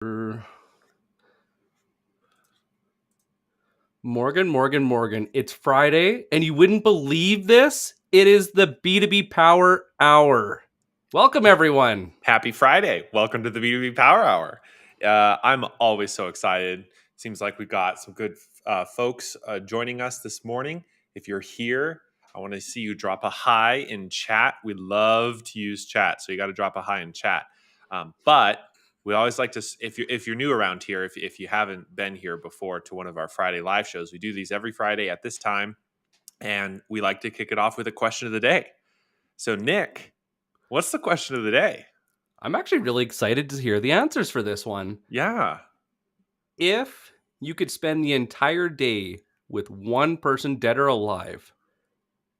Morgan, Morgan. It's Friday, and you wouldn't believe this. It is the B2B Power Hour. Welcome, everyone. Happy Friday. Welcome to the B2B Power Hour. I'm always so excited. Seems like we've got some good folks joining us this morning. If you're here, I want to see you drop a hi in chat. We love to use chat, so you got to drop a hi in chat. But we always like to, if you're new around here, if you haven't been here before to one of our Friday live shows, we do these every Friday at this time, and we like to kick it off with a question of the day. So, Nick, what's the question of the day? I'm actually really excited to hear the answers for this one. Yeah. If you could spend the entire day with one person, dead or alive,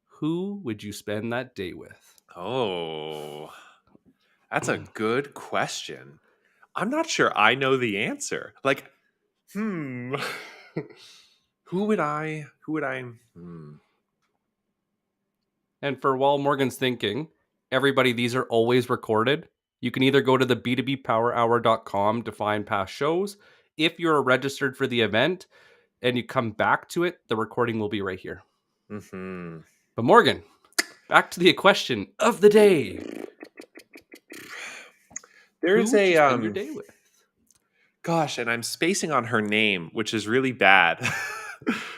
who would you spend that day with? Oh, that's a good question. I'm not sure I know the answer. Hmm. who would I? And for while Morgan's thinking, everybody, these are always recorded. You can either go to the b2bpowerhour.com to find past shows. If you're registered for the event and you come back to it, the recording will be right here. Mm-hmm. But Morgan, back to the question of the day. There's Who would you spend your day with? Gosh, and I'm spacing on her name, which is really bad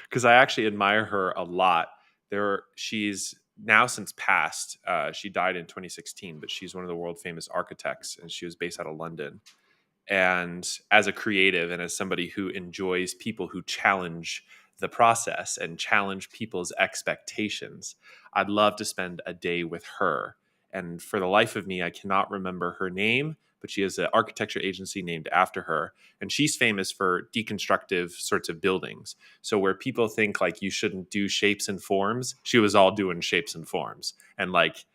because I actually admire her a lot. She's now since passed. She died in 2016, but she's one of the world famous architects, and she was based out of London. And as a creative and as somebody who enjoys people who challenge the process and challenge people's expectations, I'd love to spend a day with her. And for the life of me, I cannot remember her name, but she has an architecture agency named after her. And she's famous for deconstructive sorts of buildings. So where people think like you shouldn't do shapes and forms, she was all doing shapes and forms. And like,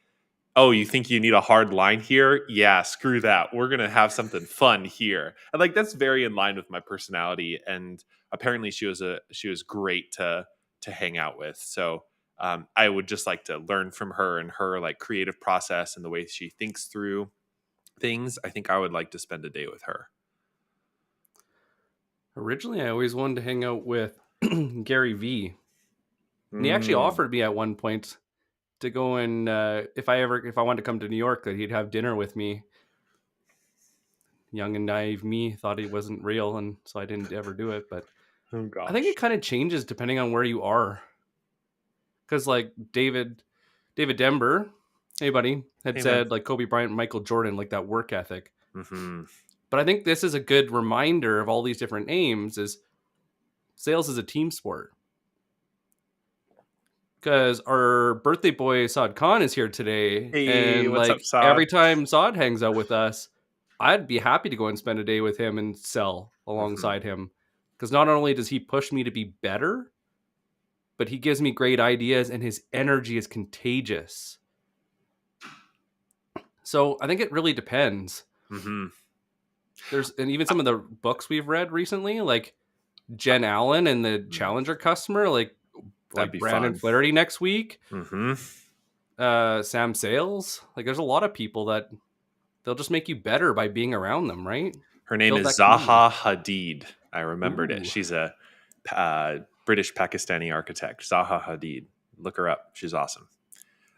oh, you think you need a hard line here? Yeah, screw that. We're going to have something fun here. And like that's very in line with my personality, and apparently she was great to hang out with. So I would just like to learn from her and her like creative process and the way she thinks through things. I think I would like to spend a day with her. Originally, I always wanted to hang out with Gary Vee. And he actually offered me at one point to go and if I wanted to come to New York, that he'd have dinner with me. Young and naive me thought it wasn't real, and so I didn't ever do it. But Oh gosh. I think it kind of changes depending on where you are. Because like David Denver, hey buddy, had said like Kobe Bryant, Michael Jordan, like that work ethic. Mm-hmm. But I think this is a good reminder of all these different names. Is sales is a team sport. Because our birthday boy Saad Khan is here today, Hey, and what's like up, Saad? every time Saad hangs out with us, I'd be happy to go and spend a day with him and sell alongside him. Because not only does he push me to be better, but he gives me great ideas, and his energy is contagious. So I think it really depends. Mm-hmm. And even some of the books we've read recently, like Jen Allen and the Challenger Customer, like Brandon Flaherty next week. Mm-hmm. Sam Sales. Like there's a lot of people that they'll just make you better by being around them, right? Her name is Zaha Hadid. I remembered it. She's a British Pakistani architect. Zaha Hadid. Look her up. She's awesome.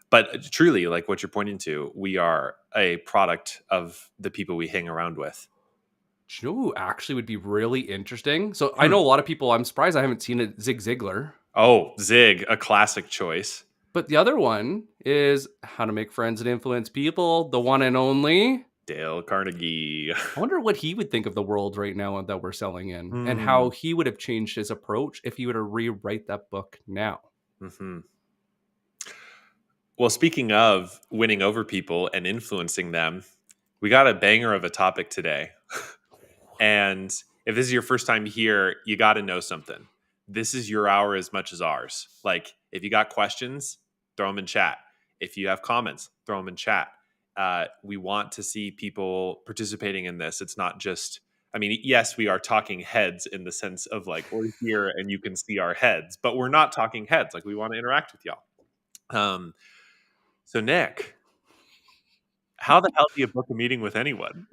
But truly, like what you're pointing to, we are a product of the people we hang around with. You know who actually would be really interesting? So I know a lot of people, I'm surprised I haven't seen it, Zig Ziglar. Oh, Zig, a classic choice. But the other one is How to Make Friends and Influence People, the one and only Dale Carnegie. I wonder what he would think of the world right now that we're selling in, and how he would have changed his approach if he were to rewrite that book now. Mm-hmm. Well, speaking of winning over people and influencing them, we got a banger of a topic today. And if this is your first time here, you got to know something. This is your hour as much as ours. Like, if you got questions, throw them in chat. If you have comments, throw them in chat. We want to see people participating in this. It's not just, I mean, yes, we are talking heads in the sense of like, we're here and you can see our heads, but we're not talking heads. Like, we want to interact with y'all. So, Nick, how the hell do you book a meeting with anyone?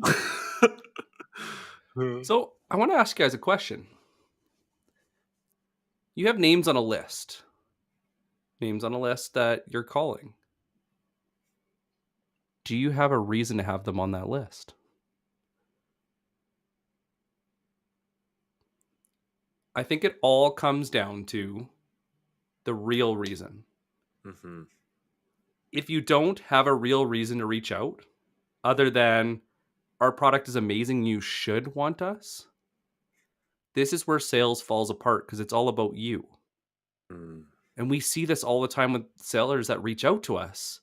So I want to ask you guys a question. You have names on a list. Names on a list that you're calling. Do you have a reason to have them on that list? I think it all comes down to the real reason. Mm-hmm. If you don't have a real reason to reach out, other than our product is amazing, you should want us, this is where sales falls apart because it's all about you. Mm. And we see this all the time with sellers that reach out to us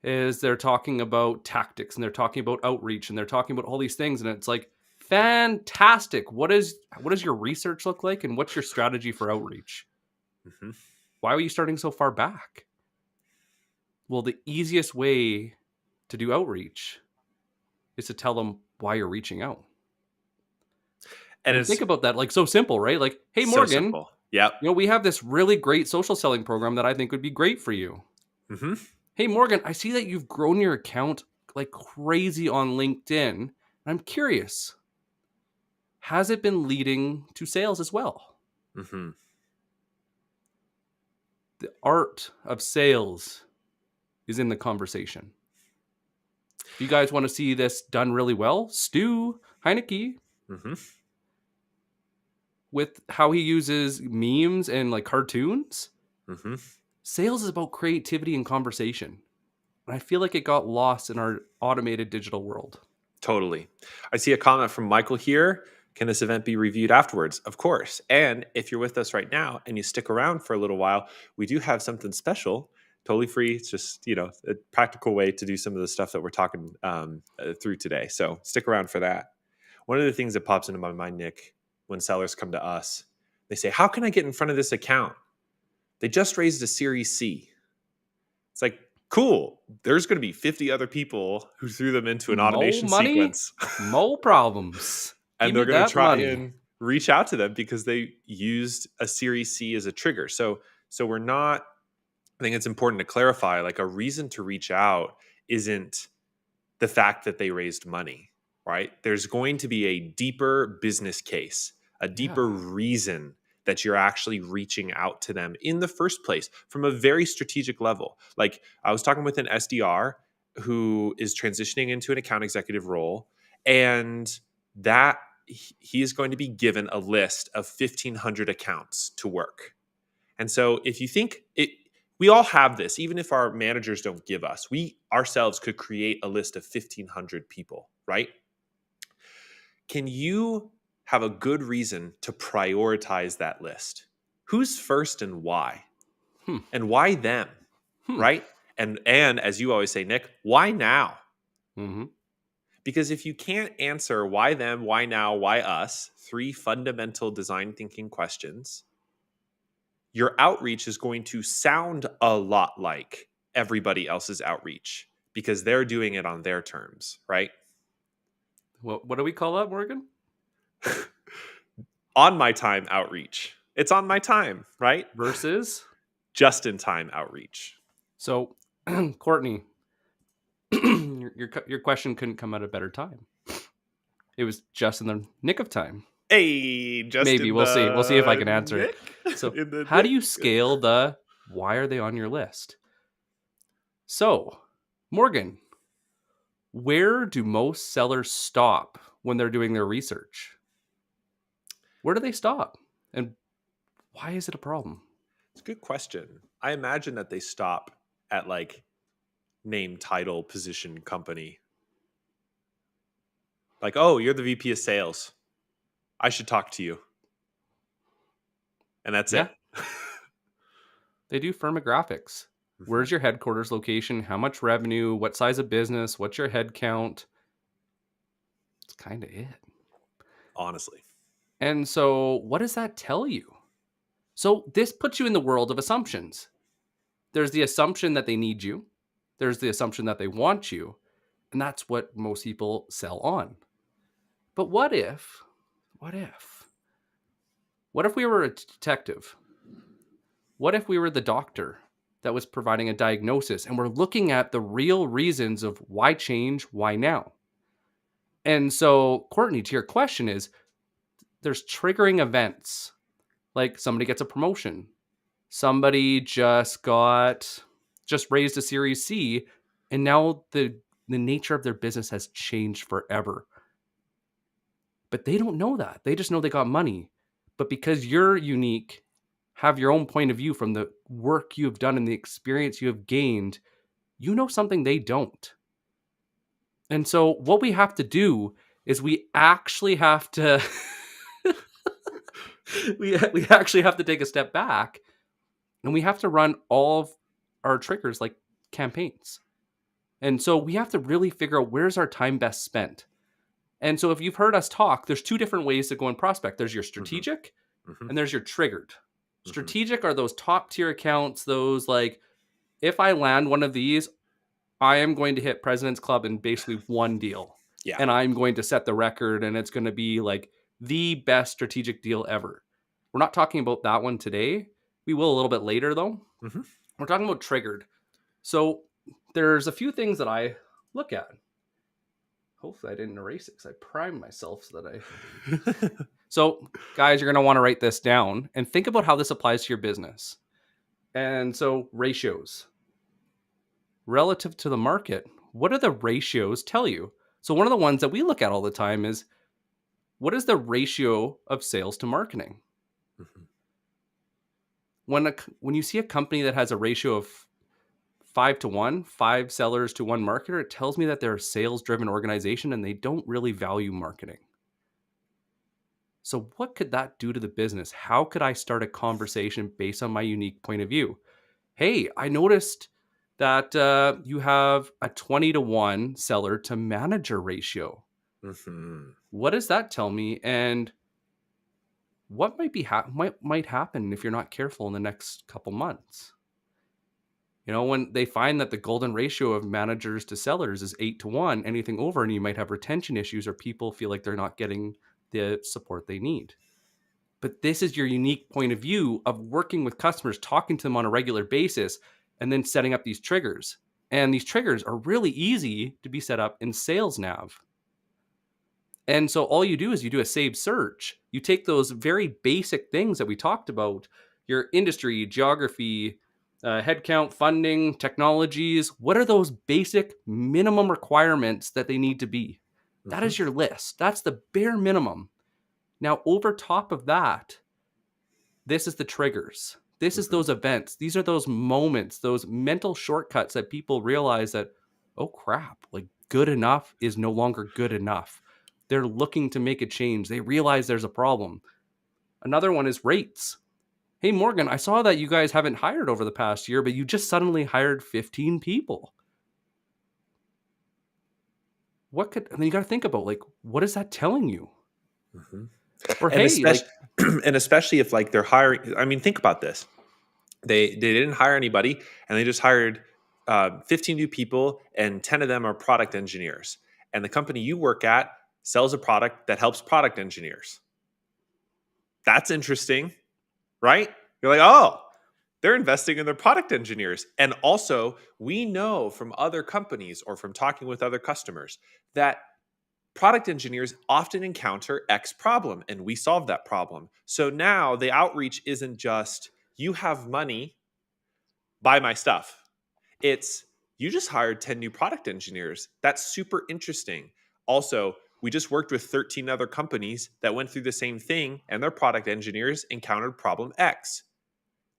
is they're talking about tactics and they're talking about outreach and they're talking about all these things. And it's like, fantastic. What does your research look like? And what's your strategy for outreach? Mm-hmm. Why are you starting so far back? Well, the easiest way to do outreach is to tell them why you're reaching out. And And it's think about that, like so simple, right? Like, hey, so Morgan, simple. Yep. we have this really great social selling program that I think would be great for you. Mm-hmm. Hey, Morgan, I see that you've grown your account like crazy on LinkedIn. I'm curious, has it been leading to sales as well? Mm-hmm. The art of sales is in the conversation. If you guys want to see this done really well, Stu Heineke, Mm-hmm. with how he uses memes and like cartoons, Mm-hmm. sales is about creativity and conversation. And I feel like it got lost in our automated digital world. Totally. I see a comment from Michael here. Can this event be reviewed afterwards? Of course. And if you're with us right now and you stick around for a little while, we do have something special, totally free. It's just, a practical way to do some of the stuff that we're talking through today. So stick around for that. One of the things that pops into my mind, Nick, when sellers come to us, they say, how can I get in front of this account? They just raised a Series C. It's like, cool. There's going to be 50 other people who threw them into an Mo automation money, sequence. mo problems. And Give they're me going to that try money. and reach out to them because they used a Series C as a trigger. So we're not, I think it's important to clarify, like a reason to reach out isn't the fact that they raised money, right? There's going to be a deeper business case, a deeper Yeah. reason that you're actually reaching out to them in the first place from a very strategic level. Like I was talking with an SDR who is transitioning into an account executive role, and that he is going to be given a list of 1,500 accounts to work. And so if you think it, we all have this, even if our managers don't give us, we ourselves could create a list of 1,500 people, right? Can you have a good reason to prioritize that list? Who's first and why? Hmm. And why them, Hmm. right? And as you always say, Nick, why now? Mm-hmm. Because if you can't answer why them, why now, why us, three fundamental design thinking questions, your outreach is going to sound a lot like everybody else's outreach because they're doing it on their terms, right? What do we call that, Morgan? On my time outreach. It's on my time, right? Versus. Just in time outreach. So, Courtney, your question couldn't come at a better time. It was just in the nick of time. Hey, just Maybe in we'll see. We'll see if I can the answer it. nick. So, In the how do nick. you scale the why are they on your list? So, Morgan, where do most sellers stop when they're doing their research? Where do they stop? And why is it a problem? It's a good question. I imagine that they stop at like name, title, position, company. Like, oh, you're the VP of sales. I should talk to you. And that's Yeah, it. they do firmographics. Mhm. Where's your headquarters location? How much revenue? What size of business? What's your head count? That's kind of it. Honestly. And so, what does that tell you? So, this puts you in the world of assumptions. There's the assumption that they need you, there's the assumption that they want you, and that's what most people sell on. But what if we were a detective? What if we were the doctor that was providing a diagnosis and we're looking at the real reasons of why change, why now? And so, Courtney, to your question is, there's triggering events, like somebody gets a promotion, somebody just raised a Series C, and now the nature of their business has changed forever. But they don't know that. They just know they got money. But because you're unique, have your own point of view from the work you have done and the experience you have gained, you know something they don't. And so what we have to do is we actually have to we actually have to take a step back, and we have to run all of our triggers like campaigns. And so we have to really figure out where's our time best spent. And so if you've heard us talk, there's two different ways to go and prospect. There's your Mhm. strategic Mhm. and there's your triggered. Mhm. Strategic are those top tier accounts, those like, if I land one of these, I am going to hit President's Club in basically one deal. Yeah. And I'm going to set the record, and it's going to be like the best strategic deal ever. We're not talking about that one today. We will a little bit later, though. Mhm. We're talking about triggered. So there's a few things that I look at. Hopefully I didn't erase it because I primed myself so that I... So guys, you're going to want to write this down and think about how this applies to your business. And so ratios. Relative to the market, what do the ratios tell you? So one of the ones that we look at all the time is, what is the ratio of sales to marketing? Mhm. When you see a company that has a ratio of 5 to 1, 5 sellers to 1 marketer, it tells me that they're a sales-driven organization and they don't really value marketing. So what could that do to the business? How could I start a conversation based on my unique point of view? Hey, I noticed that you have a 20 to 1 seller to manager ratio. Mhm. What does that tell me? And what might happen if you're not careful in the next couple months? When they find that the golden ratio of managers to sellers is 8 to 1, anything over, and you might have retention issues or people feel like they're not getting the support they need. But this is your unique point of view of working with customers, talking to them on a regular basis, and then setting up these triggers. And these triggers are really easy to be set up in Sales Nav. And so all you do is you do a save search. You take those very basic things that we talked about, your industry, geography, headcount, funding, technologies. What are those basic minimum requirements that they need to be? That Mhm. is your list. That's the bare minimum. Now, over top of that, this is the triggers. This is Mhm. those events. These are those moments, those mental shortcuts that people realize that, oh crap, like good enough is no longer good enough. They're looking to make a change. They realize there's a problem. Another one is rates. Hey, Morgan, I saw that you guys haven't hired over the past year, but you just suddenly hired 15 people. I mean, you got to think about, like, what is that telling you? Mhm. Or, And hey, especially like, and especially if like they're hiring. I mean, think about this. They didn't hire anybody, and they just hired 15 new people, and 10 of them are product engineers. And the company you work at sells a product that helps product engineers. That's interesting, right? You're like, oh, they're investing in their product engineers. And also, we know from other companies or from talking with other customers that product engineers often encounter X problem, and we solve that problem. So now the outreach isn't just, you have money, buy my stuff. It's, you just hired 10 new product engineers. That's super interesting. Also, we just worked with 13 other companies that went through the same thing, and their product engineers encountered problem X.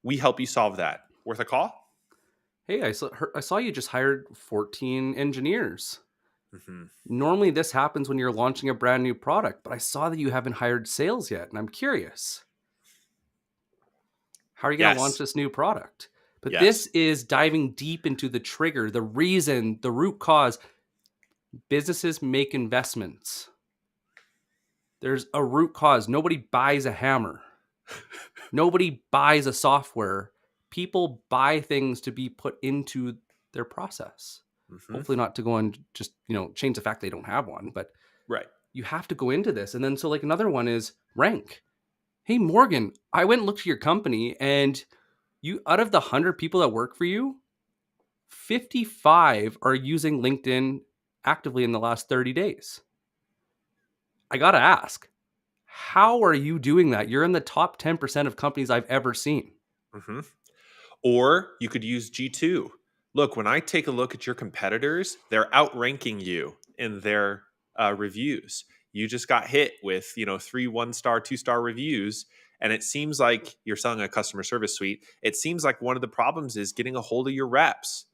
We help you solve that. Worth a call? hey, I saw you just hired 14 engineers. Mm-hmm. Normally, this happens when you're launching a brand new product, but I saw that you haven't hired sales yet, and I'm curious. How are you going to launch Yes. this new product? But this Yes. is diving deep into the trigger, the reason, the root cause. Businesses make investments. There's a root cause. Nobody buys a hammer. Nobody buys a software. People buy things to be put into their process. Mm-hmm. Hopefully not to go and just, change the fact they don't have one, but Right. you have to go into this. And then so like another one is rank. Hey Morgan, I went and looked at your company, and you, out of the 100 people that work for you, 55 are using LinkedIn actively in the last 30 days. I got to ask, how are you doing that? You're in the top 10% of companies I've ever seen. Mm-hmm. Or you could use G2. Look, when I take a look at your competitors, they're outranking you in their reviews. You just got hit with, 3 1-star, 2-star reviews. And it seems like you're selling a customer service suite. It seems like one of the problems is getting a hold of your reps.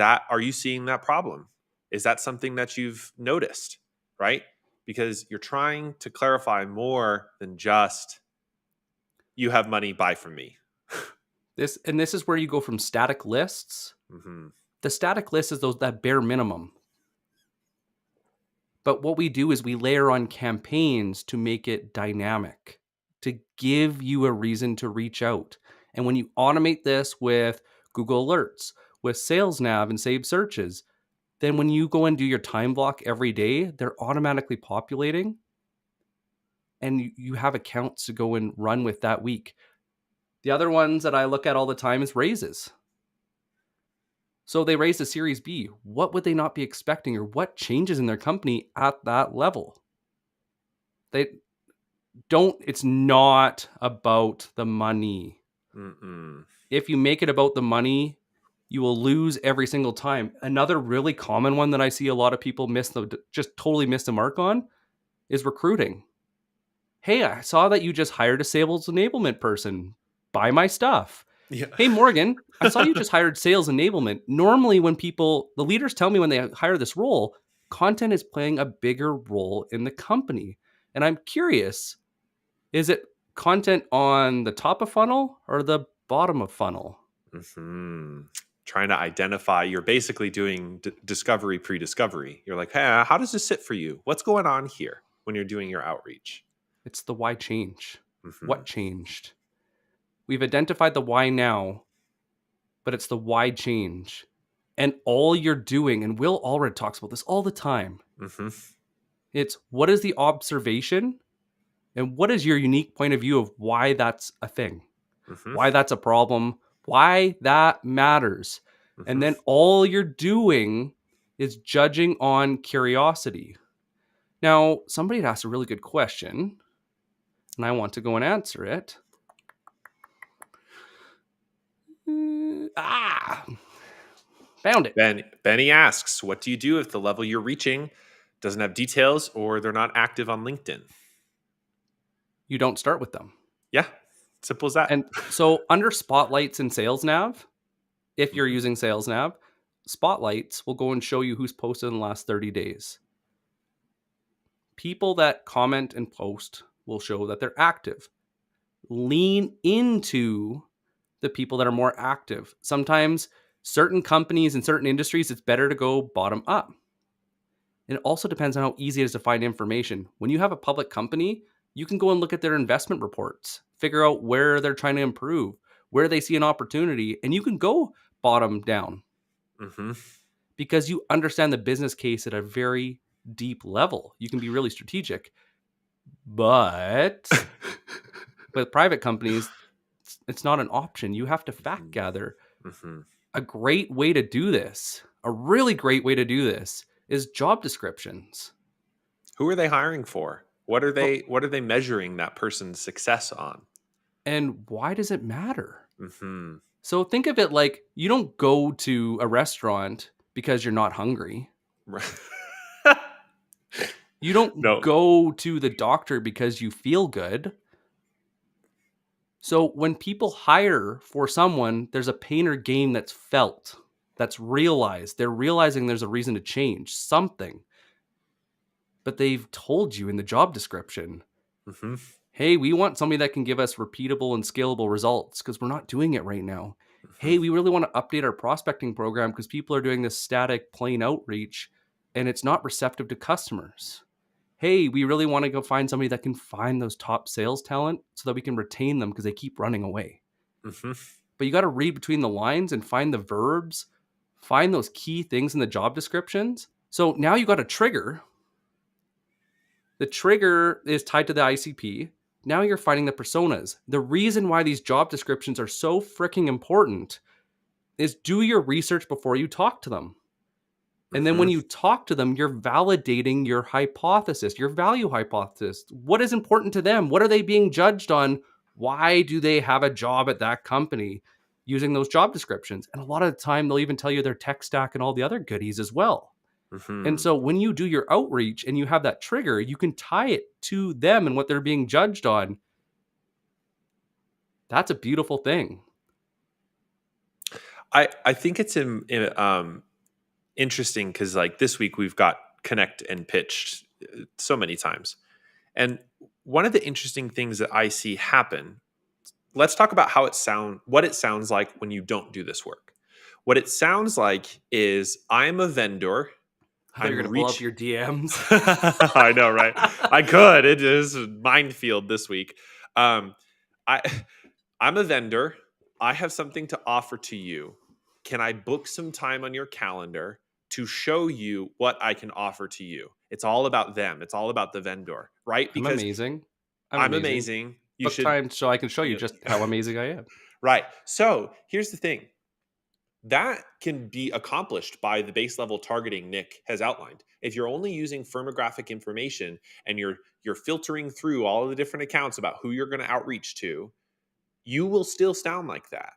Are you seeing that problem? Is that something that you've noticed? Right? Because you're trying to clarify more than just, you have money, buy from me. This is where you go from static lists. Mm-hmm. The static list is that bare minimum. But what we do is we layer on campaigns to make it dynamic, to give you a reason to reach out. And when you automate this with Google Alerts, with Sales Nav and saved searches, then when you go and do your time block every day, they're automatically populating and you have accounts to go and run with that week. The other ones that I look at all the time is raises. So they raised a Series B. What would they not be expecting, or what changes in their company at that level? It's not about the money. Mm-mm. If you make it about the money, you will lose every single time. Another really common one that I see a lot of people just totally miss the mark on is recruiting. Hey, I saw that you just hired a sales enablement person. Buy my stuff. Yeah. Hey, Morgan, I saw you just hired sales enablement. Normally, when the leaders tell me when they hire this role, content is playing a bigger role in the company. And I'm curious, is it content on the top of funnel or the bottom of funnel? Mm-hmm. Trying to identify, you're basically doing discovery, pre-discovery. You're like, hey, how does this sit for you? What's going on here when you're doing your outreach? It's the why change. Mm-hmm. What changed? We've identified the why now, but it's the why change. And all you're doing, and Will Allred talks about this all the time, Mm-hmm. it's what is the observation and what is your unique point of view of why that's a thing, Mm-hmm. why that's a problem, why that matters. And Mm-hmm. then all you're doing is judging on curiosity. Now, somebody had asked a really good question, and I want to go and answer it. Found it. Benny asks, what do you do if the level you're reaching doesn't have details or they're not active on LinkedIn? You don't start with them. Yeah, simple as that. And so under spotlights in Sales Nav, if you're Mm-hmm. using Sales Nav, spotlights will go and show you who's posted in the last 30 days. People that comment and post will show that they're active. Lean into the people that are more active. Sometimes certain companies and certain industries, it's better to go bottom up. And it also depends on how easy it is to find information. When you have a public company, you can go and look at their investment reports, figure out where they're trying to improve, where they see an opportunity, and you can go bottom down Mm-hmm. because you understand the business case at a very deep level. You can be really strategic. But with private companies, it's not an option. You have to fact gather. Mm-hmm. A great way to do this, a really great way to do this, is job descriptions. Who are they hiring for? What are Oh, they measuring that person's success on? and why does it matter? Mm-hmm. So think of it like you don't go to a restaurant because you're not hungry. You don't No. go to the doctor because you feel good. So when people hire for someone, there's a pain or gain that's felt, that's realized. They're realizing there's a reason to change something. But they've told you in the job description, Mm-hmm. hey, we want somebody that can give us repeatable and scalable results because we're not doing it right now. Mm-hmm. Hey, we really want to update our prospecting program because people are doing this static plain outreach and it's not receptive to customers. Hey, we really want to go find somebody that can find those top sales talent so that we can retain them because they keep running away. Mm-hmm. But you got to read between the lines and find the verbs, find those key things in the job descriptions. So now you got a trigger. The trigger is tied to the ICP. Now you're finding the personas. The reason why these job descriptions are so freaking important is do your research before you talk to them. And then when Mhm. you talk to them, you're validating your hypothesis, your value hypothesis. What is important to them? What are they being judged on? Why do they have a job at that company? Using those job descriptions. And a lot of the time, they'll even tell you their tech stack and all the other goodies as well. And Mhm. so when you do your outreach and you have that trigger, you can tie it to them and what they're being judged on. That's a beautiful thing. I think it's interesting because like this week we've got connect and pitched so many times, and one of the interesting things that I see happen. Let's talk about what it sounds like when you don't do this work. What it sounds like is I'm a vendor. I thought you were I'm going to pull up reach. your DMs. I know, right? I could. It is a minefield this week. Um, I I'm a vendor. I have something to offer to you. Can I book some time on your calendar to show you what I can offer to you? It's all about them. It's all about the vendor, right? I'm Because amazing. I'm I'm amazing. amazing. You Book should, time so I can show you you just know, how amazing I am. right. So here's the thing that can be accomplished by the base level targeting Nick has outlined. If you're only using firmographic information and you're filtering through all of the different accounts about who you're going to outreach to, you will still sound like that.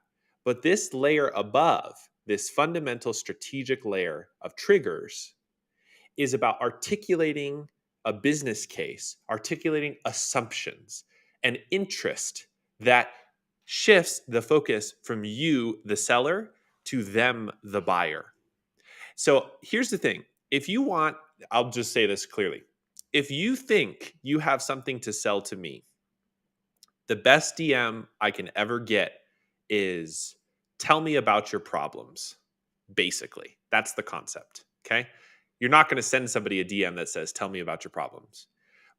But this layer above, this fundamental strategic layer of triggers, is about articulating a business case, articulating assumptions, and interest that shifts the focus from you, the seller, to them, the buyer. So here's the thing. If you want, I'll just say this clearly. If you think you have something to sell to me, the best DM I can ever get is tell me about your problems. Basically, that's the concept. Okay. You're not going to send somebody a DM that says, tell me about your problems.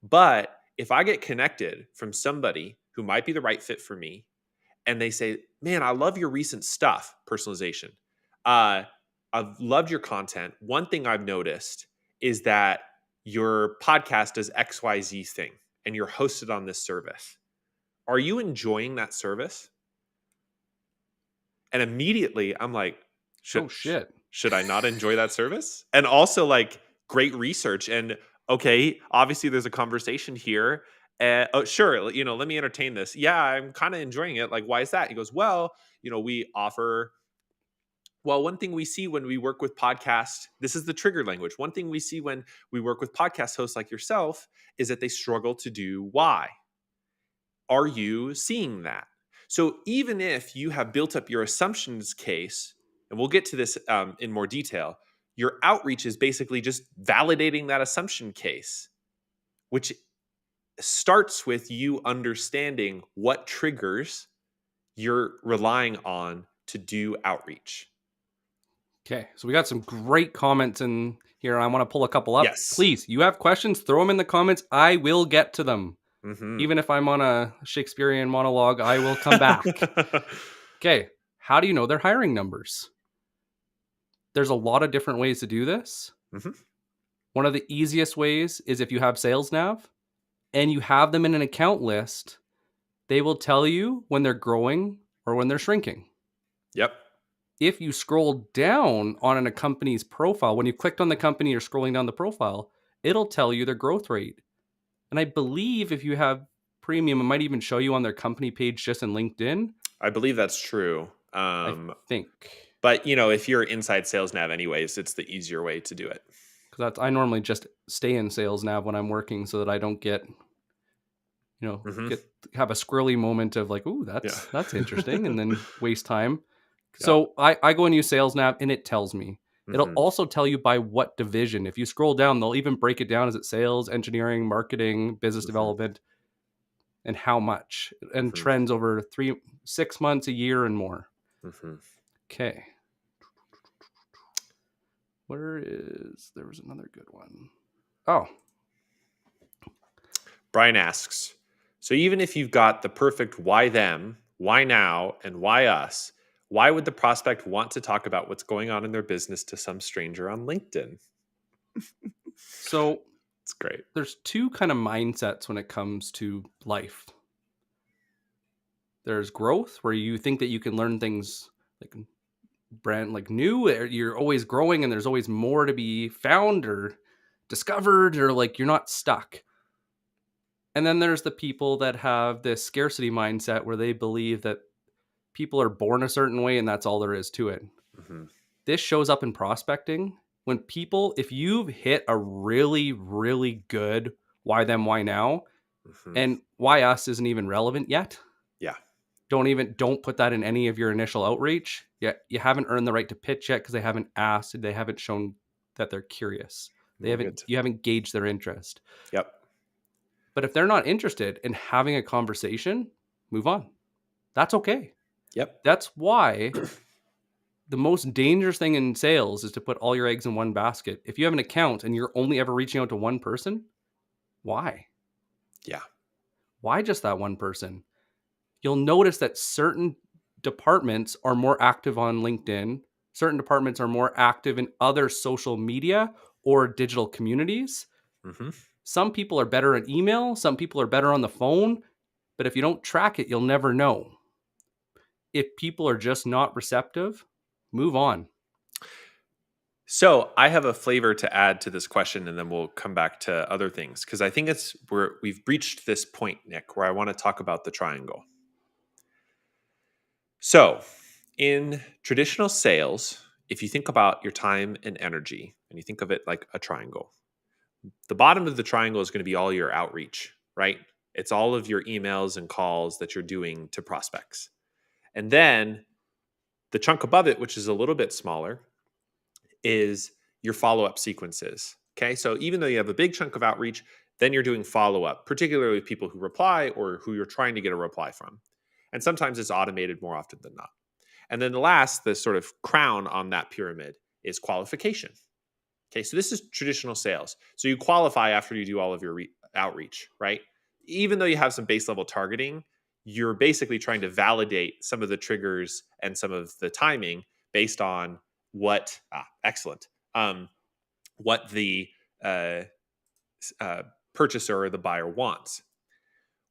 But if I get connected from somebody who might be the right fit for me and they say, man, I love your recent stuff, personalization. Uh, I've loved your content. One thing I've noticed is that your podcast does XYZ thing and you're hosted on this service. Are you enjoying that service? And immediately I'm like, should Oh shit. should I not enjoy that service? And also like great research and okay, obviously there's a conversation here. Oh, sure, let me entertain this. Yeah, I'm kind of enjoying it. Like, why is that? He goes, well, we offer. Well, one thing we see when we work with podcast, this is the trigger language. One thing we see when we work with podcast hosts like yourself is that they struggle to do why. Are you seeing that? So even if you have built up your assumptions case, and we'll get to this in more detail, your outreach is basically just validating that assumption case, which starts with you understanding what triggers you're relying on to do outreach. Okay, so we got some great comments in here. I want to pull a couple up. Yes. Please, you have questions, throw them in the comments. I will get to them. Hmm. Even if I'm on a Shakespearean monologue, I will come back. Okay, how do you know their hiring numbers? There's a lot of different ways to do this. Hmm. One of the easiest ways is if you have Sales Nav and you have them in an account list, they will tell you when they're growing or when they're shrinking. Yep. If you scroll down on a company's profile, when you clicked on the company, you're scrolling down the profile, it'll tell you their growth rate. And I believe if you have premium, it might even show you on their company page just in LinkedIn. I believe that's true. I think. But if you're inside Sales Nav anyways, it's the easier way to do it. Because I normally just stay in Sales Nav when I'm working so that I don't get, Hmm. have a squirrely moment of like, ooh, Yeah. that's interesting, and then waste time. Yep. So I go and use Sales Nav and it tells me. It'll Hmm. also tell you by what division. If you scroll down, they'll even break it down. Is it sales, engineering, marketing, business Hmm. development, and how much, and Hmm. trends over 6 months, a year, and more. Hmm. Okay. There was another good one. Oh, Brian asks, so even if you've got the perfect why them, why now, and why us, why would the prospect want to talk about what's going on in their business to some stranger on LinkedIn? so It's great. there's two kind of mindsets when it comes to life. There's growth, where you think that you can learn things like brand like new, you're always growing and there's always more to be found or discovered, or like you're not stuck. And then there's the people that have this scarcity mindset where they believe that people are born a certain way and that's all there is to it. Hmm. This shows up in prospecting when people, if you've hit a really, really good why them, why now, Hmm. and why us isn't even relevant yet. Yeah. Don't put that in any of your initial outreach. Yeah, you haven't earned the right to pitch yet because they haven't asked, they haven't shown that they're curious. Good. You haven't gauged their interest. Yep. But if they're not interested in having a conversation, move on. That's okay. Yep. That's why the most dangerous thing in sales is to put all your eggs in one basket. If you have an account and you're only ever reaching out to one person, why? Yeah. Why just that one person? You'll notice that certain departments are more active on LinkedIn. Certain departments are more active in other social media or digital communities. Hmm. Some people are better at email. Some people are better on the phone. But if you don't track it, you'll never know. If people are just not receptive, move on. So I have a flavor to add to this question, and then we'll come back to other things because I think we've reached this point, Nick, where I want to talk about the triangle. So in traditional sales, if you think about your time and energy, and you think of it like a triangle, the bottom of the triangle is going to be all your outreach, right? It's all of your emails and calls that you're doing to prospects. And then the chunk above it, which is a little bit smaller, is your follow up sequences. Okay. So even though you have a big chunk of outreach, then you're doing follow up, particularly with people who reply or who you're trying to get a reply from. And sometimes it's automated more often than not. And then the sort of crown on that pyramid is qualification. Okay. So this is traditional sales. So you qualify after you do all of your outreach, right? Even though you have some base level targeting, you're basically trying to validate some of the triggers and some of the timing based on excellent, what the uh, purchaser or the buyer wants.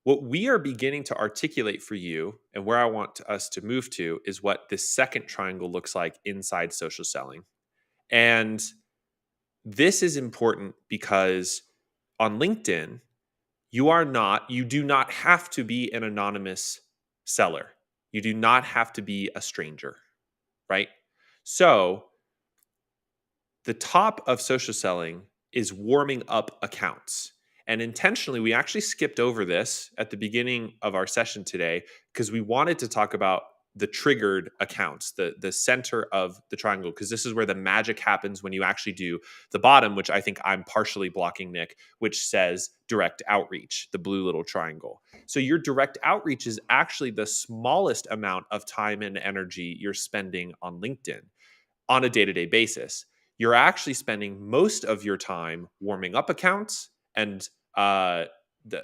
What we are beginning to articulate for you and where I want us to move to is what this second triangle looks like inside social selling. And this is important because on LinkedIn, you do not have to be an anonymous seller. You do not have to be a stranger, right? So the top of social selling is warming up accounts. And intentionally, we actually skipped over this at the beginning of our session today because we wanted to talk about the triggered accounts, the center of the triangle, because this is where the magic happens when you actually do the bottom, which I think I'm partially blocking, Nick, which says direct outreach, the blue little triangle. So your direct outreach is actually the smallest amount of time and energy you're spending on LinkedIn on a day-to-day basis. You're actually spending most of your time warming up accounts and the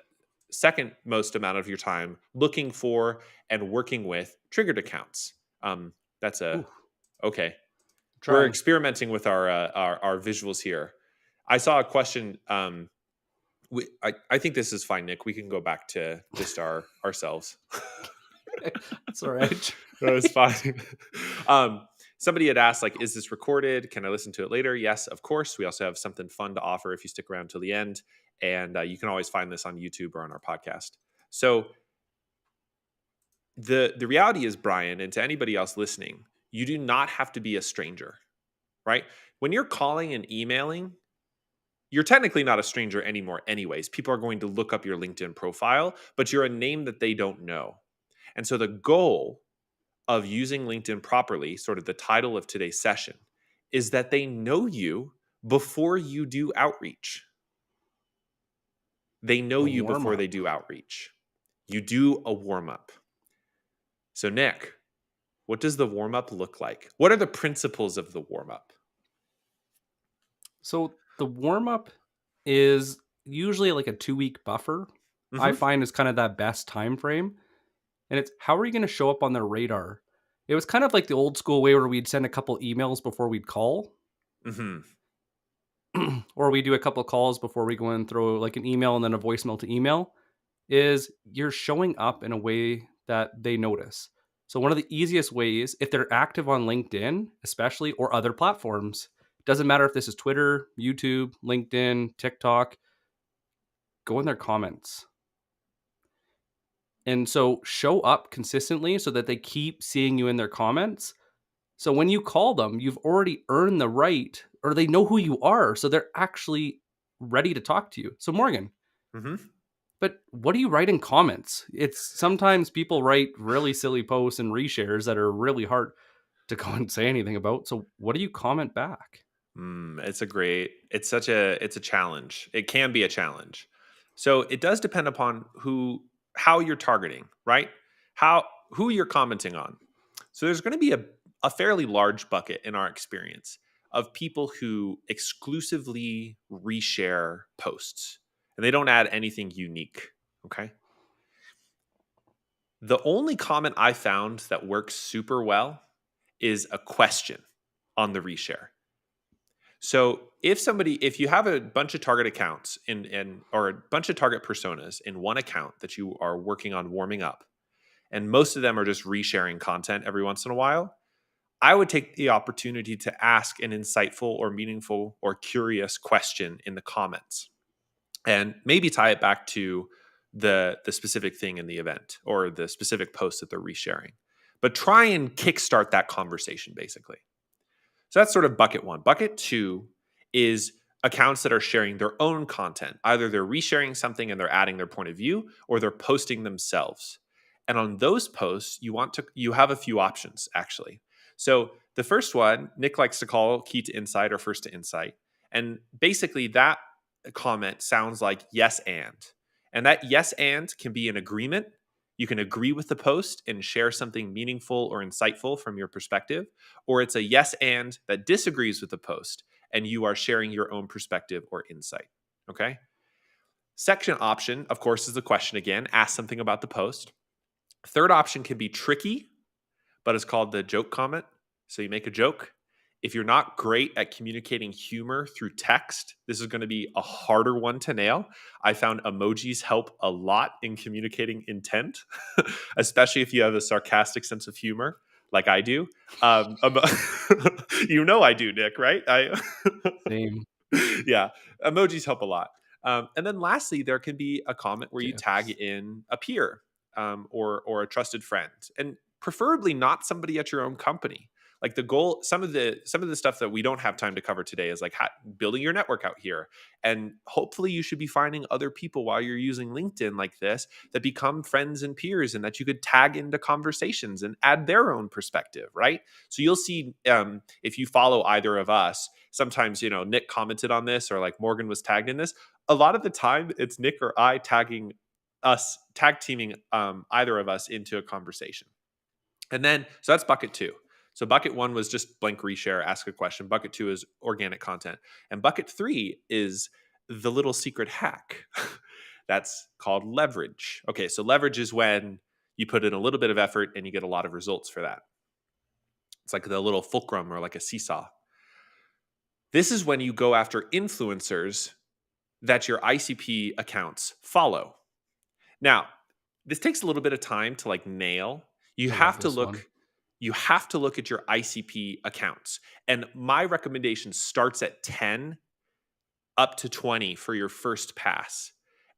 second most amount of your time looking for and working with triggered accounts. That's a Ooh, okay. We're trying. experimenting with our visuals here. I saw a question. I think this is fine, Nick. We can go back to just ourselves. That's all right. No, it's fine. Somebody had asked, like, is this recorded? Can I listen to it later? Yes, of course. We also have something fun to offer if you stick around till the end. And you can always find this on YouTube or on our podcast. So the reality is, Brian, and to anybody else listening, you do not have to be a stranger, right? When you're calling and emailing, you're technically not a stranger anymore anyways. People are going to look up your LinkedIn profile, but you're a name that they don't know. And so the goal of using LinkedIn properly, sort of the title of today's session, is that they know you before you do outreach. They know The you warm before they up. do outreach. You do a warm up. So, Nick, what does the warm up look like? What are the principles of the warm up? So the warm up is usually like a 2-week buffer. I Hmm. find is kind of that best time frame. And it's how are you going to show up on their radar? It was kind of like the old school way where we'd send a couple emails before we'd call, Hmm. or we do a couple calls before we go and throw like an email and then a voicemail to email. Is you're showing up in a way that they notice. So one of the easiest ways, if they're active on LinkedIn, especially, or other platforms, doesn't matter if this is Twitter, YouTube, LinkedIn, TikTok, go in their comments. And so show up consistently so that they keep seeing you in their comments. So when you call them, you've already earned the right, or they know who you are. So they're actually ready to talk to you. So Morgan, Hmm. but what do you write in comments? It's sometimes people write really silly posts and reshares that are really hard to go and say anything about. So what do you comment back? It's a challenge. It can be a challenge. So it does depend upon how you're targeting, right? Who you're commenting on. So there's going to be a fairly large bucket in our experience of people who exclusively reshare posts and they don't add anything unique. Okay. The only comment I found that works super well is a question on the reshare. So if you have a bunch of target accounts or a bunch of target personas in one account that you are working on warming up, and most of them are just resharing content every once in a while, I would take the opportunity to ask an insightful or meaningful or curious question in the comments and maybe tie it back to the specific thing in the event or the specific post that they're resharing. But try and kickstart that conversation basically. So that's sort of bucket one. Bucket two is accounts that are sharing their own content. Either they're resharing something and they're adding their point of view, or they're posting themselves. And on those posts, you have a few options actually. So the first one, Nick likes to call key to insight or first to insight. And basically that comment sounds like yes and. And that yes and can be an agreement. You can agree with the post and share something meaningful or insightful from your perspective, or it's a yes and that disagrees with the post and you are sharing your own perspective or insight. Okay. Second option, of course, is the question again. Ask something about the post. Third option can be tricky, but it's called the joke comment. So you make a joke. If you're not great at communicating humor through text, this is going to be a harder one to nail. I found emojis help a lot in communicating intent, especially if you have a sarcastic sense of humor like I do. I do, Nick, right? Same. Yeah, emojis help a lot. And then lastly, there can be a comment where you tag Gifts. in a peer or a trusted friend, and preferably not somebody at your own company. Like the goal, some of the stuff that we don't have time to cover today is like building your network out here, and hopefully you should be finding other people while you're using LinkedIn like this that become friends and peers, and that you could tag into conversations and add their own perspective, right? So you'll see if you follow either of us sometimes Nick commented on this or like Morgan was tagged in this. A lot of the time it's Nick or I tag teaming either of us into a conversation. And then so that's bucket two. So bucket one was just blank reshare, ask a question. Bucket two is organic content, and bucket three is the little secret hack that's called leverage. Okay, so leverage is when you put in a little bit of effort and you get a lot of results for that. It's like the little fulcrum or like a seesaw. This is when you go after influencers that your ICP accounts follow. Now, this takes a little bit of time to like nail. You I love have to this one. look you have to look at your ICP accounts. And my recommendation starts at 10 up to 20 for your first pass.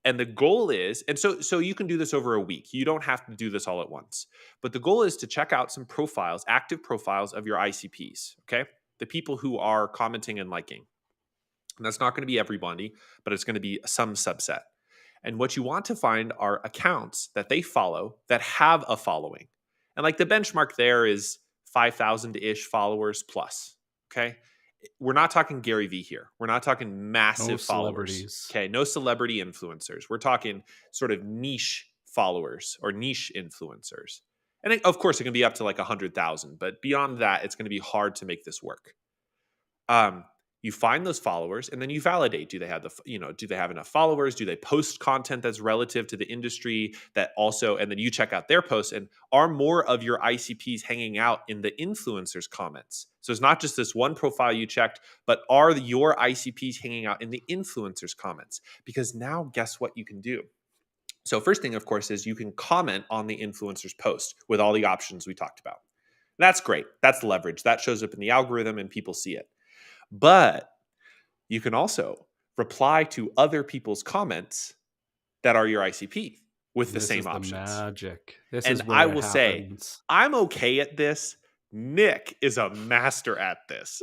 And the goal is, and so you can do this over a week. You don't have to do this all at once. But the goal is to check out some profiles, active profiles of your ICPs, okay? The people who are commenting and liking. And that's not going to be everybody, but it's going to be some subset. And what you want to find are accounts that they follow that have a following. And like the benchmark there is 5,000 ish followers plus. Okay. We're not talking Gary Vee here. We're not talking No massive followers. celebrities. Okay. No celebrity influencers. We're talking sort of niche followers or niche influencers. And of course, it can be up to like 100,000, but beyond that, it's going to be hard to make this work. um, you find those followers and then you validate, do they have enough followers, do they post content that's relative to the industry, that also, and then you check out their posts, and are more of your ICPs hanging out in the influencers comments? So it's not just this one profile you checked, but are your ICPs hanging out in the influencers comments? Because now guess what you can do? So first thing, of course, is you can comment on the influencer's post with all the options we talked about. That's great. That's leverage. That shows up in the algorithm and people see it. But you can also reply to other people's comments that are your ICP with And the this same is the options. magic. This And is I where it will say, happens. I'm okay at this. Nick is a master at this.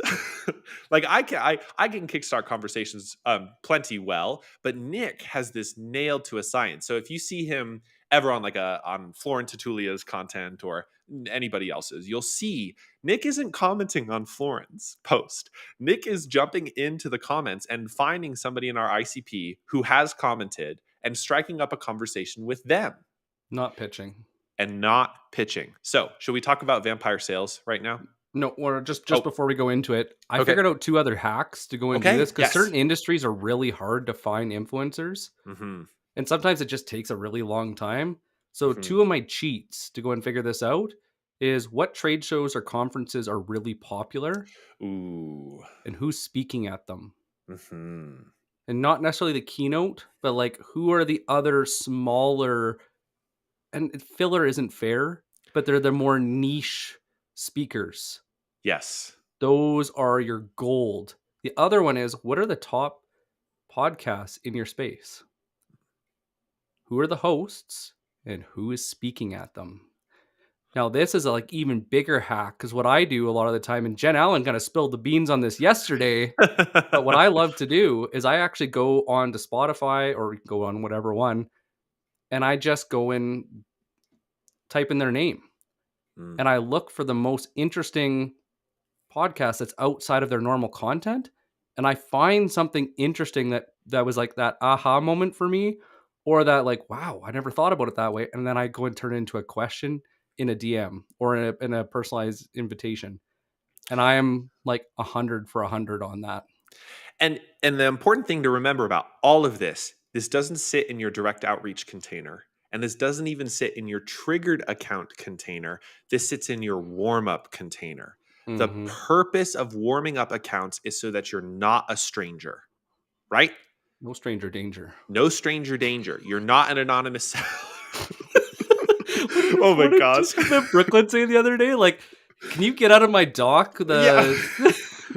Like I can kickstart conversations plenty well, but Nick has this nailed to a science. So if you see him ever on on Florin Tatulia's content or anybody else's, you'll see Nick isn't commenting on Florin's post. Nick is jumping into the comments and finding somebody in our ICP who has commented and striking up a conversation with them Not pitching. and not pitching. So, should we talk about vampire sales right now? No, or just Oh, before we go into it, I okay. figured out 2 other hacks to go and do this Okay. because Yes. certain industries are really hard to find influencers, Hmm. and sometimes it just takes a really long time. So Hmm. 2 of my cheats to go and figure this out is what trade shows or conferences are really popular Ooh. and who's speaking at them. Hmm. And not necessarily the keynote, but like who are the other smaller, and filler isn't fair, but they're the more niche speakers. Yes. Those are your gold. The other one is what are the top podcasts in your space? Who are the hosts and who is speaking at them? Now, this is a like even bigger hack because what I do a lot of the time, and Jen Allen kind of spilled the beans on this yesterday, but what I love to do is I actually go on to Spotify or go on whatever one, and I just go and type in their name Mm. and I look for the most interesting podcast that's outside of their normal content, and I find something interesting that was like that aha moment for me, or that like, wow, I never thought about it that way, and then I go and turn it into a question in a DM or in a personalized invitation, and I am like 100 for 100 on that. And the important thing to remember about all of this doesn't sit in your direct outreach container. And this doesn't even sit in your triggered account container. This sits in your warm up container. The Hmm. purpose of warming up accounts is so that you're not a stranger, right? No stranger danger. No stranger danger. You're not an anonymous. what Oh my what did gosh. the Brooklyn say the other day? Like, can you get out of my dock? Yeah.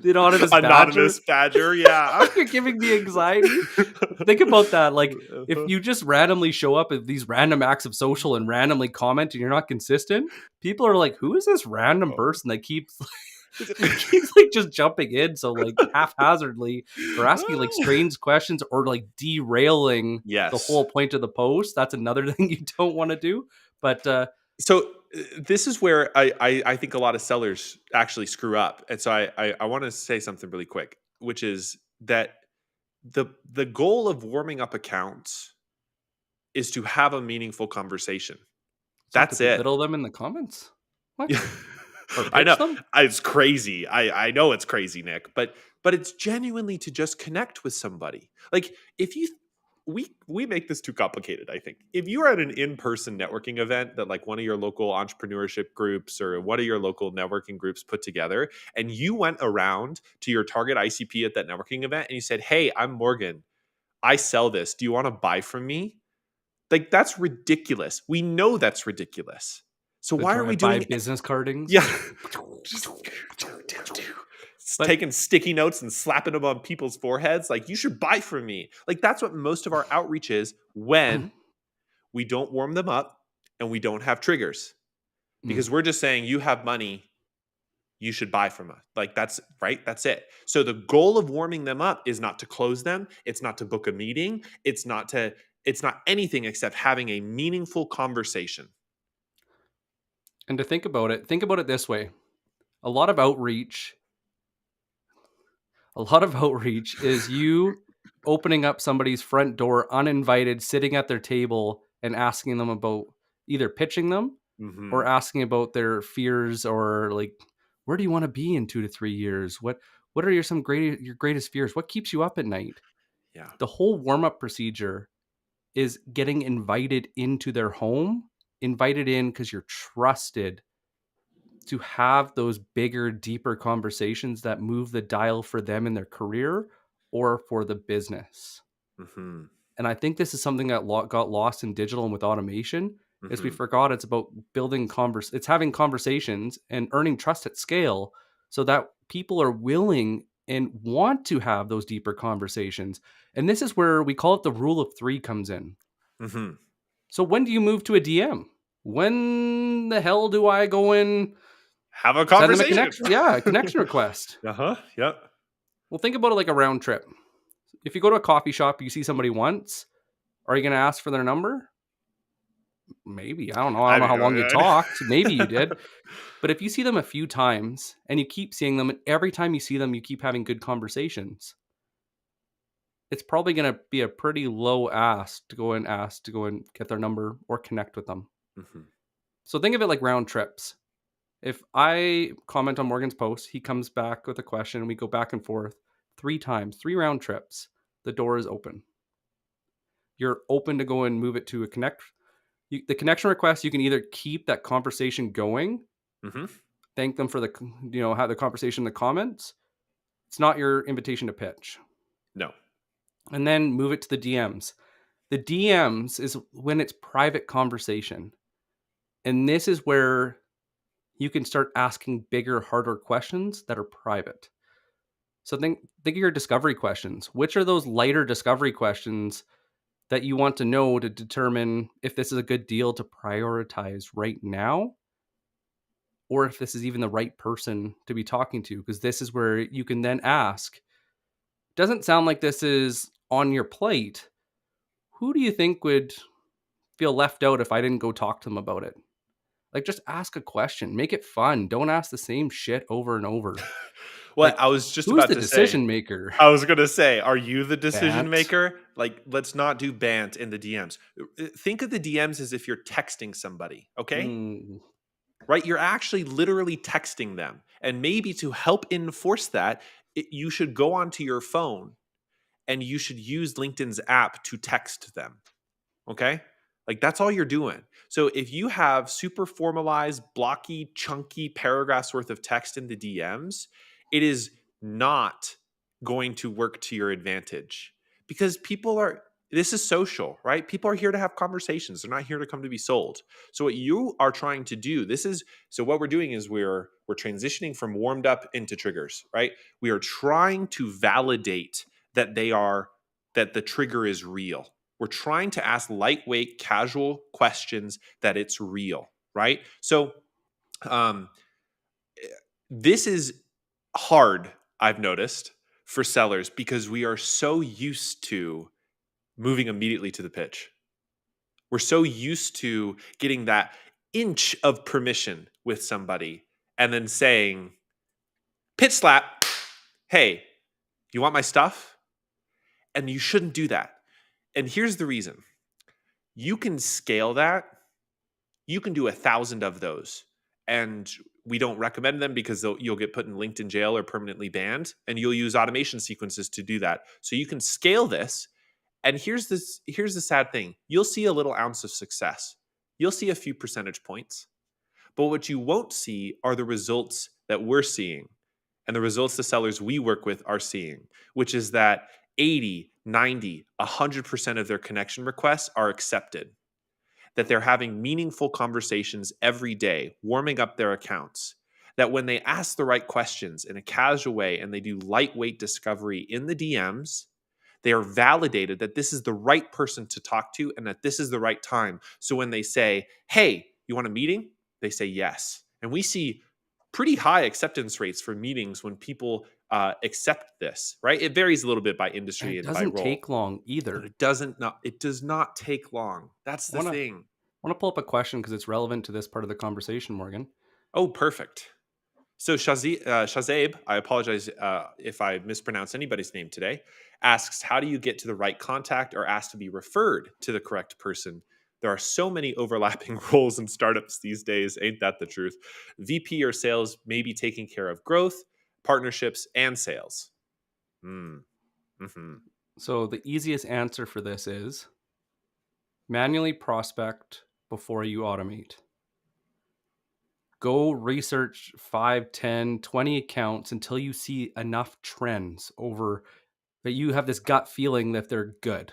The anonymous badger. Anonymous badger. Yeah. You're giving me anxiety. Think about that. Like, if you just randomly show up at these random acts of social and randomly comment and you're not consistent, people are like, who is this random person that keeps keeps like just jumping in so like haphazardly or asking like strange questions or like derailing the Yes. whole point of the post? That's another thing you don't want to do. But So this is where I think a lot of sellers actually screw up, and so I want to say something really quick, which is that the goal of warming up accounts is to have a meaningful conversation. it's not to That's it. belittle them in the comments. What? Yeah. Or I pitch know. them? It's crazy. I know it's crazy, Nick, but it's genuinely to just connect with somebody. Like if you we make this too complicated, I think. If you are at an in-person networking event that like one of your local entrepreneurship groups or one of your local networking groups put together and you went around to your target ICP at that networking event and you said, "Hey, I'm Morgan. I sell this. Do you want to buy from me?" Like that's ridiculous. We know that's ridiculous. So The why are we drive-by doing business cardings? yeah. Just But taking sticky notes and slapping them on people's foreheads. Like, you should buy from me. Like, that's what most of our outreach is when we don't warm them up and we don't have triggers Mm. because we're just saying, you have money, you should buy from us. Like, that's right. That's it. So, the goal of warming them up is not to close them, it's not to book a meeting, it's not anything except having a meaningful conversation. And to think about it this way. A lot of outreach, a lot of outreach is you opening up somebody's front door uninvited, sitting at their table and asking them about either pitching them or Hmm. asking about their fears or like where do you want to be in 2 to 3 years? What are your greatest fears? What keeps you up at night? Yeah. The whole warm-up procedure is getting invited into their home, invited in because you're trusted to have those bigger, deeper conversations that move the dial for them in their career or for the business. Hmm. And I think this is something that got lost in digital and with automation is we Hmm. forgot it's about building it's having conversations and earning trust at scale so that people are willing and want to have those deeper conversations. And this is where we call it the rule of three comes in. Hmm. So when do you move to a DM? When the hell do I go and Have a send them a conversation. connection? Yeah, a connection request. Uh-huh. Yep. Well, think about it like a round trip. If you go to a coffee shop, you see somebody once, are you going to ask for their number? Maybe. I don't know. I don't I know mean, how long you talked. Maybe you did. But if you see them a few times and you keep seeing them, and every time you see them, you keep having good conversations, it's probably going to be a pretty low ask to go and get their number or connect with them. Mhm. So think of it like round trips. If I comment on Morgan's post, he comes back with a question, and we go back and forth 3 times, 3 round trips. The door is open. You're open to go and move it to a connect. The connection request, you can either keep that conversation going, Mhm. thank them for have the conversation in the comments. It's not your invitation to pitch. No. And then move it to the DMs. The DMs is when it's private conversation. And this is where you can start asking bigger, harder questions that are private. So think of your discovery questions. Which are those lighter discovery questions that you want to know to determine if this is a good deal to prioritize right now, or if this is even the right person to be talking to? Because this is where you can then ask, doesn't sound like this is on your plate. Who do you think would feel left out if I didn't go talk to them about it? Like, just ask a question, make it fun. Don't ask the same shit over and over. Well, Like, I was just who's about the to say, decision maker? I was gonna say, are you the decision Bant. maker? Like, let's not do bant in the DMs. Think of the DMs as if you're texting somebody, okay? Mm, Right? You're actually literally texting them. And maybe to help enforce that, you should go onto your phone and you should use LinkedIn's app to text them. Okay. Like that's all you're doing. So if you have super formalized, blocky, chunky paragraphs worth of text in the DMs, it is not going to work to your advantage because this is social, right? People are here to have conversations. They're not here to come to be sold. So what you are trying to do, so what we're doing is we're transitioning from warmed up into triggers, right? We are trying to validate that the trigger is real. We're trying to ask lightweight, casual questions that it's real, right? So, um, this is hard, I've noticed, for sellers because we are so used to moving immediately to the pitch. We're so used to getting that inch of permission with somebody and then saying, pitch slap, hey, you want my stuff? And you shouldn't do that. And here's the reason you can scale that. You can do 1,000 of those. And we don't recommend them because you'll get put in LinkedIn jail or permanently banned. And you'll use automation sequences to do that. So you can scale this. And here's the sad thing. You'll see a little ounce of success. You'll see a few percentage points. But what you won't see are the results that we're seeing and the results the sellers we work with are seeing, which is that 80, 90, 100% of their connection requests are accepted, that they're having meaningful conversations every day, warming up their accounts, that when they ask the right questions in a casual way and they do lightweight discovery in the DMs, they are validated that this is the right person to talk to and that this is the right time. So when they say, hey, you want a meeting? They say yes. And we see pretty high acceptance rates for meetings when people accept this, right? It varies a little bit by and industry it and by doesn't role, take long but either. it does not take long. That's I the want to thing. want to pull up a question because it's relevant to this part of the conversation, Morgan. Oh, perfect. So Shazabe, I apologize if I mispronounce anybody's name today, asks, how do you get to the right contact or ask to be referred to the correct person? There are so many overlapping roles in startups these days. Ain't that the truth? VP or sales may be taking care of growth, partnerships, and sales. Mm. Hmm. So the easiest answer for this is manually prospect before you automate. Go research 5, 10, 20 accounts until you see enough trends over that you have this gut feeling that they're good.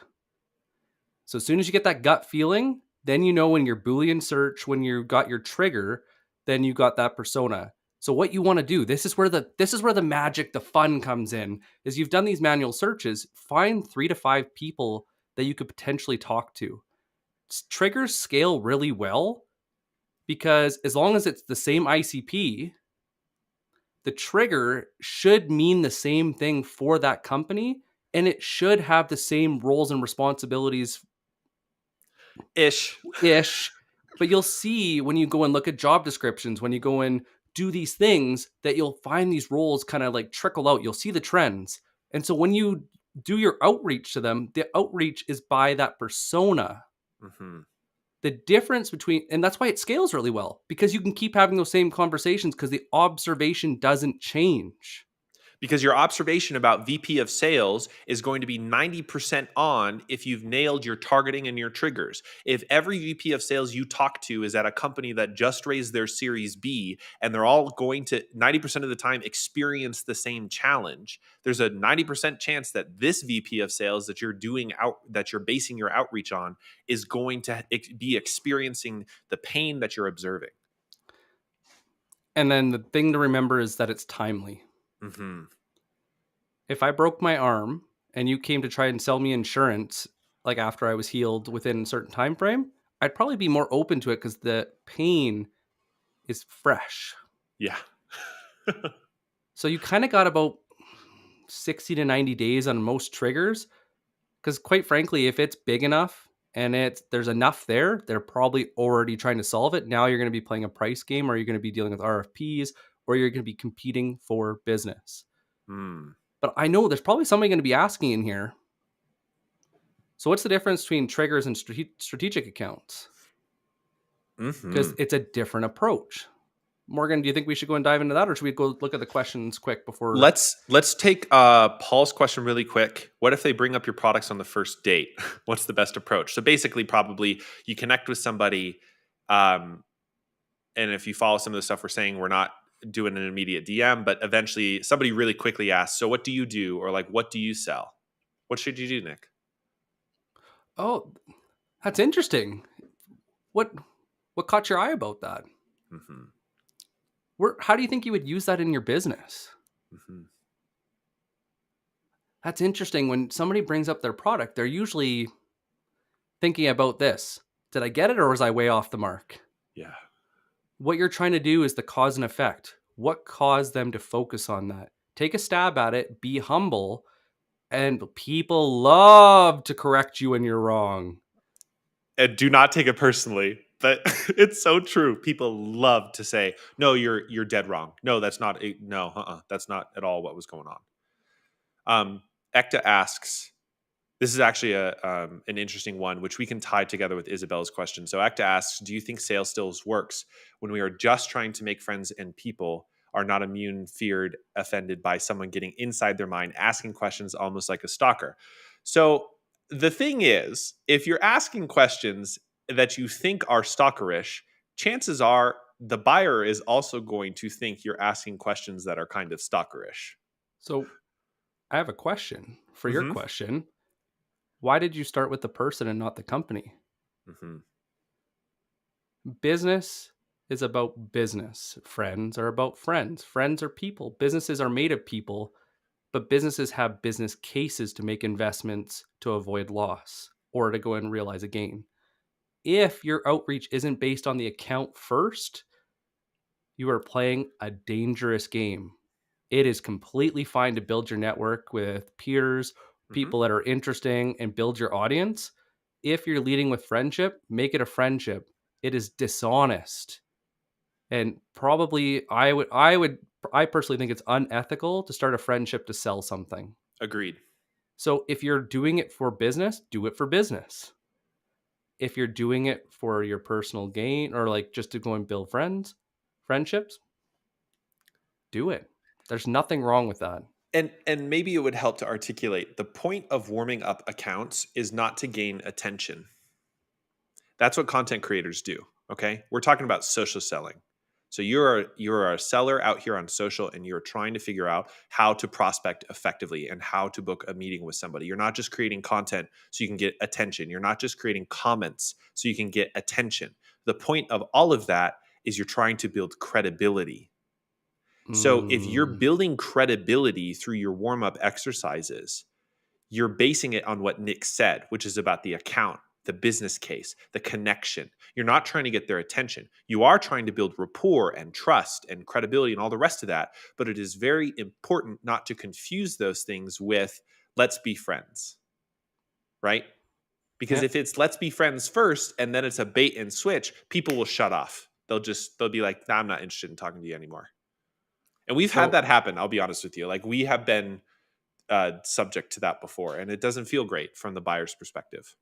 So as soon as you get that gut feeling, then you know when your Boolean search, when you got your trigger, then you got that persona. So what you want to do, this is where the magic, the fun comes in, is you've done these manual searches, find 3 to 5 people that you could potentially talk to. Triggers scale really well because as long as it's the same ICP, the trigger should mean the same thing for that company and it should have the same roles and responsibilities Ish. ish. But you'll see when you go and look at job descriptions, when you go and do these things, that you'll find these roles kind of like trickle out. You'll see the trends. And so when you do your outreach to them, the outreach is by that persona. Mm-hmm. The difference between, and that's why it scales really well, because you can keep having those same conversations because the observation doesn't change. Because your observation about VP of sales is going to be 90% on if you've nailed your targeting and your triggers. If every VP of sales you talk to is at a company that just raised their Series B and they're all going to 90% of the time experience the same challenge, there's a 90% chance that this VP of sales that you're basing your outreach on is going to be experiencing the pain that you're observing. And then the thing to remember is that it's timely. Mm-hmm. If I broke my arm and you came to try and sell me insurance like after I was healed within a certain time frame, I'd probably be more open to it because the pain is fresh. Yeah. So you kind of got about 60 to 90 days on most triggers because quite frankly, if it's big enough and there's enough there, they're probably already trying to solve it. Now you're going to be playing a price game, or you're going to be dealing with RFPs, or you're going to be competing for business. Mm. But I know there's probably somebody going to be asking in here, so what's the difference between triggers and strategic accounts? Mm-hmm. Because it's a different approach. Morgan, do you think we should go and dive into that, or should we go look at the questions quick before? Let's take Paul's question really quick. What if they bring up your products on the first date? What's the best approach? So basically, probably you connect with somebody, and if you follow some of the stuff we're saying, we're not doing an immediate DM, but eventually somebody really quickly asks, "So what do you do?" Or like, "What do you sell?" What should you do, Nick? Oh, that's interesting. What what caught your eye about that? Mm-hmm. How do you think you would use that in your business? Mm-hmm. That's interesting. When somebody brings up their product, they're usually thinking about this. Did I get it, or was I way off the mark? Yeah. What you're trying to do is the cause and effect. What caused them to focus on that? Take a stab at it, be humble, and people love to correct you when you're wrong. And do not take it personally, but it's so true. People love to say, "No, you're dead wrong. No, that's not no, that's not at all what was going on." Ekta asks, this is actually an interesting one, which we can tie together with Isabella's question. So Ekta asks, do you think sales stills works when we are just trying to make friends and people are not immune, feared, offended by someone getting inside their mind, asking questions almost like a stalker? So the thing is, if you're asking questions that you think are stalkerish, chances are the buyer is also going to think you're asking questions that are kind of stalkerish. So I have a question for your Mm-hmm. question. Why did you start with the person and not the company? Mm-hmm. Business is about business. Friends are about friends. Friends are people. Businesses are made of people, but businesses have business cases to make investments to avoid loss or to go and realize a gain. If your outreach isn't based on the account first, you are playing a dangerous game. It is completely fine to build your network with peers, Mm-hmm. people that are interesting, and build your audience. If you're leading with friendship, make it a friendship. It is dishonest. And probably I personally think it's unethical to start a friendship to sell something. Agreed. So if you're doing it for business, do it for business. If you're doing it for your personal gain or like just to go and build friendships, do it. There's nothing wrong with that. And maybe it would help to articulate the point of warming up accounts is not to gain attention. That's what content creators do. Okay. We're talking about social selling. So you're a seller out here on social, and you're trying to figure out how to prospect effectively and how to book a meeting with somebody. You're not just creating content so you can get attention. You're not just creating comments so you can get attention. The point of all of that is you're trying to build credibility. So if you're Mm. building credibility through your warm-up exercises, you're basing it on what Nick said, which is about the account, the business case, the connection. You're not trying to get their attention. You are trying to build rapport and trust and credibility and all the rest of that. But it is very important not to confuse those things with let's be friends, right? Because Yeah. if it's let's be friends first and then it's a bait and switch, people will shut off. They'll be like, nah, I'm not interested in talking to you anymore. And we've had So that happen. I'll be honest with you. Like we have been subject to that before, and it doesn't feel great from the buyer's perspective.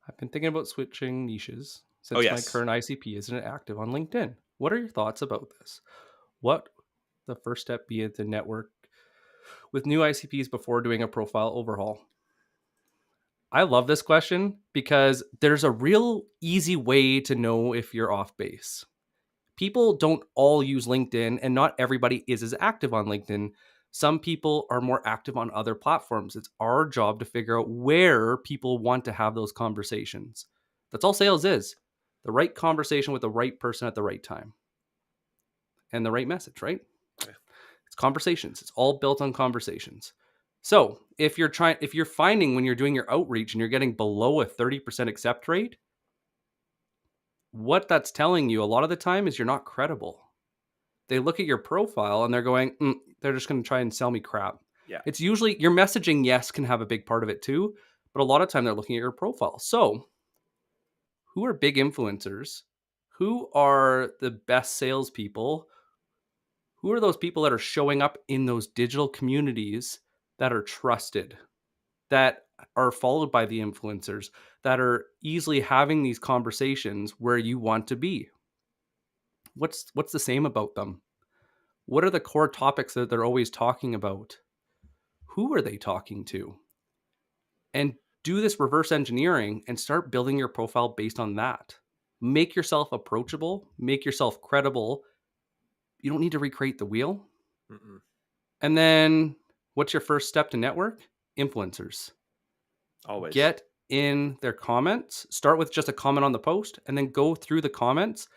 I've been thinking about switching niches Oh, since my yes. current ICP isn't active on LinkedIn. What are your thoughts about this? What the first step be to network with new ICPs before doing a profile overhaul? I love this question because there's a real easy way to know if you're off base. People don't all use LinkedIn, and not everybody is as active on LinkedIn. Some people are more active on other platforms. It's our job to figure out where people want to have those conversations. That's all sales is, the right conversation with the right person at the right time and the right message, right? Yeah. It's conversations. It's all built on conversations. So if you're finding when you're doing your outreach and you're getting below a 30% accept rate, what that's telling you a lot of the time is you're not credible. They look at your profile and they're going, they're just going to try and sell me crap. Yeah. It's usually your messaging, yes, can have a big part of it too, but a lot of time they're looking at your profile. So, who are big influencers? Who are the best salespeople? Who are those people that are showing up in those digital communities that are trusted, that are followed by the influencers, that are easily having these conversations where you want to be? What's the same about them? What are the core topics that they're always talking about? Who are they talking to? And do this reverse engineering and start building your profile based on that. Make yourself approachable, make yourself credible. You don't need to recreate the wheel. Mm-mm. And then what's your first step to network? Influencers. Always. Get in their comments. Start with just a comment on the post and then go through the comments.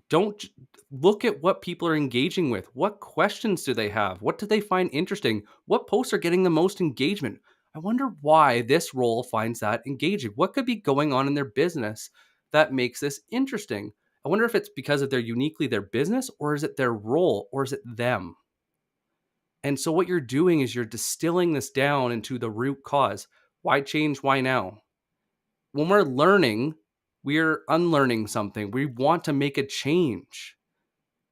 Don't look at what people are engaging with. What questions do they have? What do they find interesting? What posts are getting the most engagement? I wonder why this role finds that engaging. What could be going on in their business that makes this interesting? I wonder if it's because of their business, or is it their role, or is it them? And so what you're doing is you're distilling this down into the root cause. Why change? Why now? When we're learning, we're unlearning something. We want to make a change.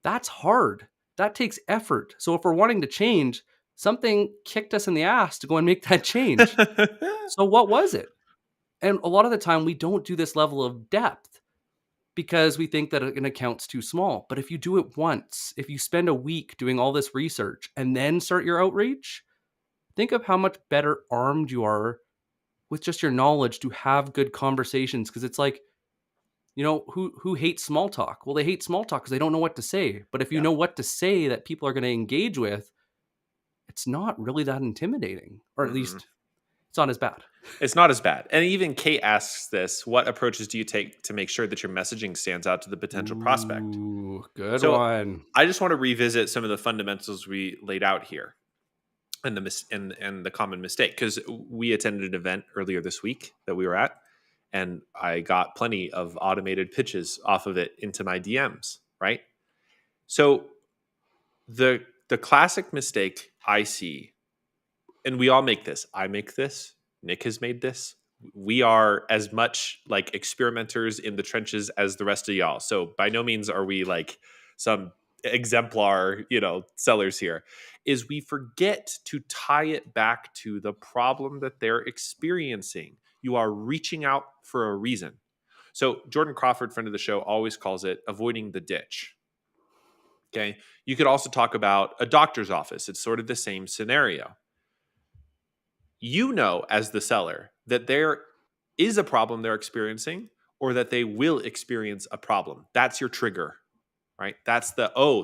That's hard. That takes effort. So if we're wanting to change, something kicked us in the ass to go and make that change. So what was it? And a lot of the time we don't do this level of depth because we think that an account's too small. But if you do it once, if you spend a week doing all this research and then start your outreach, think of how much better armed you are with just your knowledge to have good conversations. Because it's like, who hates small talk? Well, they hate small talk because they don't know what to say. But if you Yeah. know what to say that people are going to engage with, it's not really that intimidating, or at Mm-mm. least it's not as bad. It's not as bad. And even Kate asks this: what approaches do you take to make sure that your messaging stands out to the potential prospect? Ooh, good So one. I just want to revisit some of the fundamentals we laid out here and the common mistake, because we attended an event earlier this week that we were at, and I got plenty of automated pitches off of it into my DMs, right? So the classic mistake I see, and we all make this. I make this. Nick has made this. We are as much like experimenters in the trenches as the rest of y'all. So by no means are we like some exemplar, sellers here. Is we forget to tie it back to the problem that they're experiencing. You are reaching out for a reason. So Jordan Crawford, friend of the show, always calls it avoiding the ditch. Okay. You could also talk about a doctor's office. It's sort of the same scenario. As the seller, that there is a problem they're experiencing, or that they will experience a problem. That's your trigger. right? That's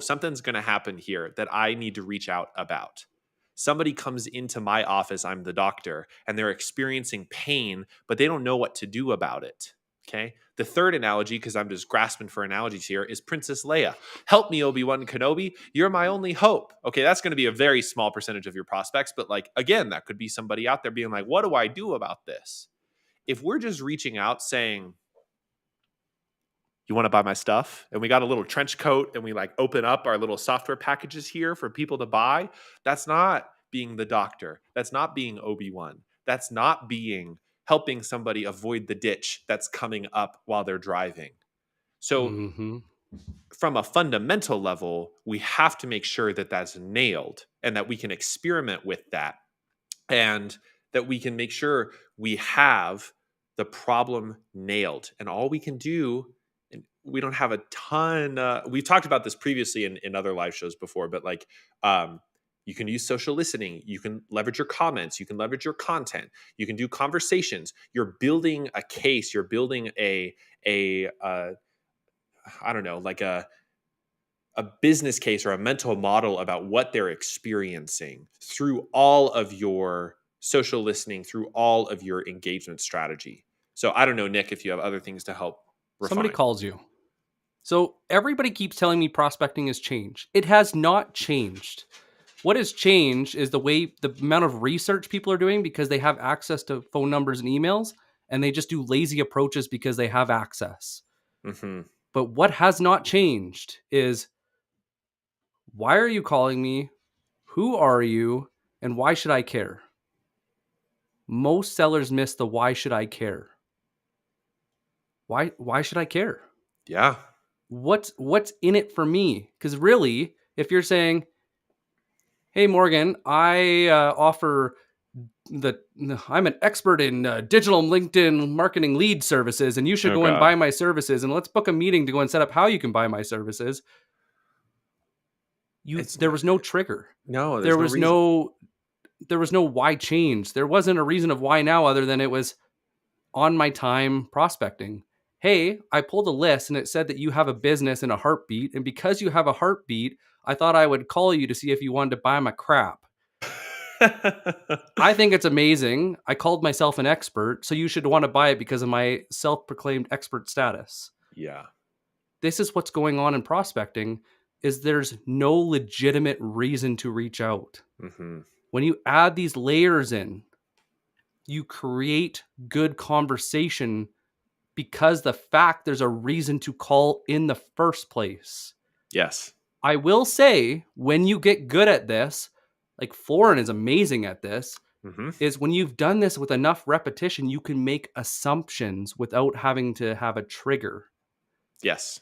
something's going to happen here that I need to reach out about. Somebody comes into my office, I'm the doctor, and they're experiencing pain, but they don't know what to do about it. Okay. The third analogy, because I'm just grasping for analogies here, is Princess Leia. Help me, Obi-Wan Kenobi. You're my only hope. Okay. That's going to be a very small percentage of your prospects. But like, again, that could be somebody out there being like, what do I do about this? If we're just reaching out saying, you want to buy my stuff? And we got a little trench coat and we like open up our little software packages here for people to buy. That's not being the doctor. That's not being Obi-Wan. That's not being helping somebody avoid the ditch that's coming up while they're driving. So, Mm-hmm. from a fundamental level, we have to make sure that that's nailed and that we can experiment with that and that we can make sure we have the problem nailed. And all we can do, and we don't have a ton, we've talked about this previously in other live shows before, but like, you can use social listening. You can leverage your comments. You can leverage your content. You can do conversations. You're building a case. You're building I don't know, like a business case or a mental model about what they're experiencing through all of your social listening, through all of your engagement strategy. So I don't know, Nick, if you have other things to help Somebody refine. calls you. So everybody keeps telling me prospecting has changed. It has not changed. What has changed is the amount of research people are doing because they have access to phone numbers and emails, and they just do lazy approaches because they have access. Hmm. But what has not changed is, why are you calling me? Who are you? And why should I care? Most sellers miss the why should I care? Why should I care? Yeah. What's in it for me? Because really, if you're saying, hey Morgan, I offer the I'm an expert in digital LinkedIn marketing lead services, and you should Oh go and God. buy my services, and let's book a meeting to go and set up how you can buy my services. It's There was no trigger. no, There there's no was reason. no there was no why change. There wasn't a reason of why now other than it was on my time prospecting. Hey, I pulled a list and it said that you have a business in a heartbeat, and because you have a heartbeat, I thought I would call you to see if you wanted to buy my crap. I think it's amazing. I called myself an expert, so you should want to buy it because of my self-proclaimed expert status. Yeah. This is what's going on in prospecting, is there's no legitimate reason to reach out. Hmm. When you add these layers in, you create good conversation because the fact there's a reason to call in the first place. Yes. I will say, when you get good at this, like Florin is amazing at this, Hmm. is when you've done this with enough repetition, you can make assumptions without having to have a trigger. Yes.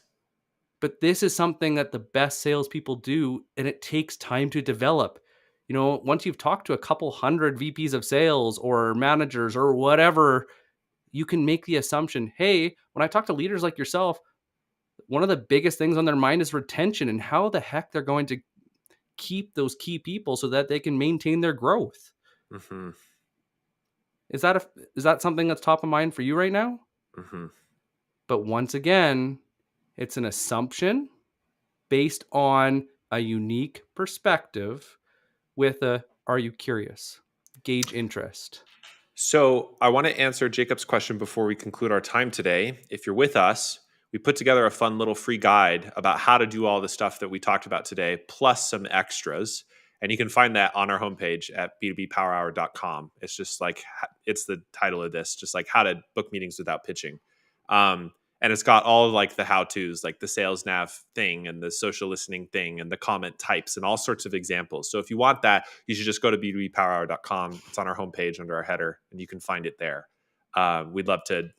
But this is something that the best salespeople do, and it takes time to develop. You know, once you've talked to a couple hundred VPs of sales or managers or whatever, you can make the assumption, hey, when I talk to leaders like yourself, one of the biggest things on their mind is retention and how the heck they're going to keep those key people so that they can maintain their growth. Hmm. Is that something that's top of mind for you right now? Hmm. But once again, it's an assumption based on a unique perspective with a are you curious? Gauge interest. So I want to answer Jacob's question before we conclude our time today. If you're with us, we put together a fun little free guide about how to do all the stuff that we talked about today, plus some extras. And you can find that on our homepage at b2bpowerhour.com. It's just like, it's the title of this, just like how to book meetings without pitching. And it's got all of like the how to's, like the sales nav thing and the social listening thing and the comment types and all sorts of examples. So if you want that, you should just go to b2bpowerhour.com. It's on our homepage under our header, and you can find it there. We'd love to,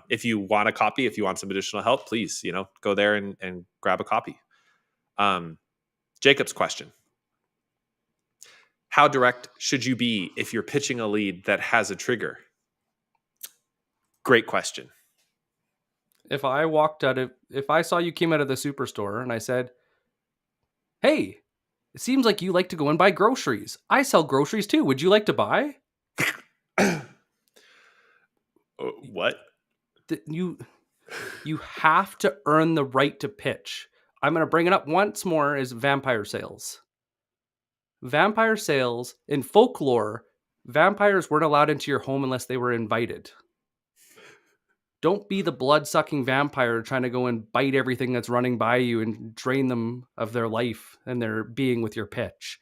if you want a copy, if you want some additional help, please, go there and grab a copy. Jacob's question: how direct should you be if you're pitching a lead that has a trigger? Great question. If I saw you came out of the superstore and I said, hey, it seems like you like to go and buy groceries. I sell groceries too. Would you like to buy? What? You have to earn the right to pitch. I'm going to bring it up once more, is vampire sales. Vampire sales in folklore, vampires weren't allowed into your home unless they were invited. Don't be the blood-sucking vampire trying to go and bite everything that's running by you and drain them of their life and their being with your pitch.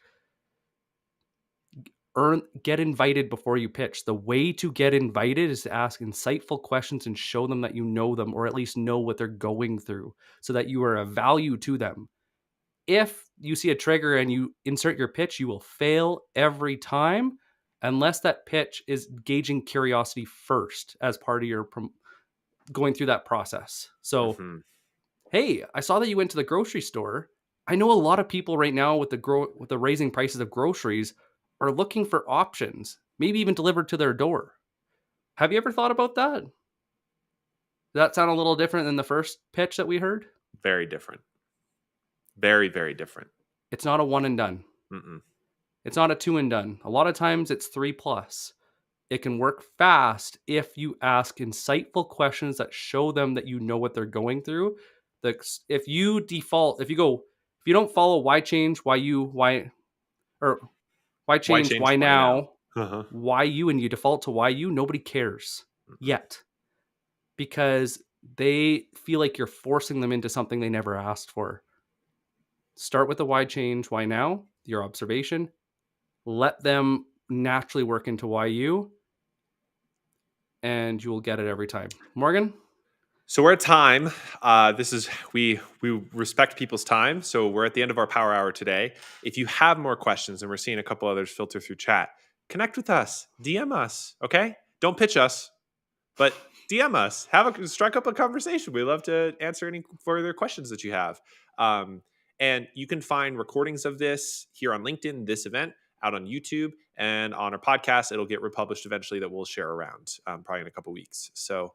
Get invited before you pitch. The way to get invited is to ask insightful questions and show them that you know them, or at least know what they're going through, so that you are a value to them. If you see a trigger and you insert your pitch, you will fail every time unless that pitch is gauging curiosity first as part of your going through that process. So, Mhm. hey, I saw that you went to the grocery store. I know a lot of people right now with the raising prices of groceries are looking for options, maybe even delivered to their door. Have you ever thought about that? Does that sound a little different than the first pitch that we heard? Very different. Very, very different. It's not a one and done. Mm-mm. It's not a two and done. A lot of times it's 3 plus. It can work fast if you ask insightful questions that show them that you know what they're going through. If you default, if you don't follow why change, why you, why, or why Why change, change? why Why now? now, Uh-huh. why you, and you default to why you, nobody cares Mm-mm. yet, because they feel like you're forcing them into something they never asked for. Start with the why change, why now, your observation. Let them naturally work into why you, and you will get it every time. Morgan? So we're at time. This is we respect people's time. So we're at the end of our power hour today. If you have more questions, and we're seeing a couple others filter through chat, connect with us, DM us. Okay, don't pitch us, but DM us. Strike up a conversation. We love to answer any further questions that you have. Um, and you can find recordings of this here on LinkedIn, this event out on YouTube, and on our podcast. It'll get republished eventually. That we'll share around probably in a couple weeks. So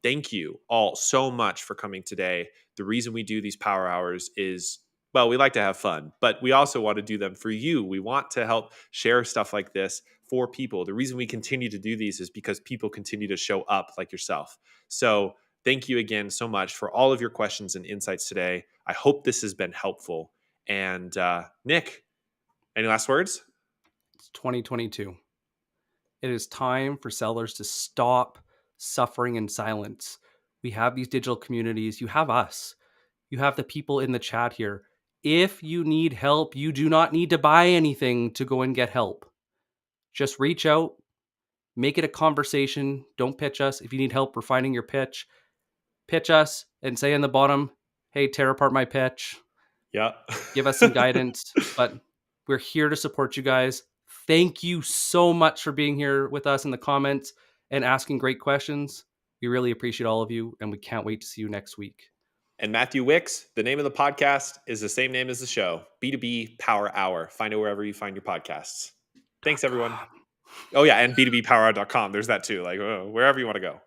thank you all so much for coming today. The reason we do these power hours is, well, we like to have fun, but we also want to do them for you. We want to help share stuff like this for people. The reason we continue to do these is because people continue to show up like yourself. So thank you again so much for all of your questions and insights today. I hope this has been helpful. And Nick, any last words? It's 2022. It is time for sellers to stop suffering in silence. We have these digital communities. You have us. You have the people in the chat here. If you need help, you do not need to buy anything to go and get help. Just reach out, make it a conversation. Don't pitch us. If you need help refining your pitch us and say in the bottom, hey, tear apart my pitch. Yeah. Give us some guidance, but we're here to support you guys. Thank you so much for being here with us in the comments and asking great questions. We really appreciate all of you, and we can't wait to see you next week. And Matthew Wicks, the name of the podcast is the same name as the show, B2B Power Hour. Find it wherever you find your podcasts. Thanks, everyone. .com. Oh, yeah, and B2BPowerHour.com. There's that too, like wherever you want to go.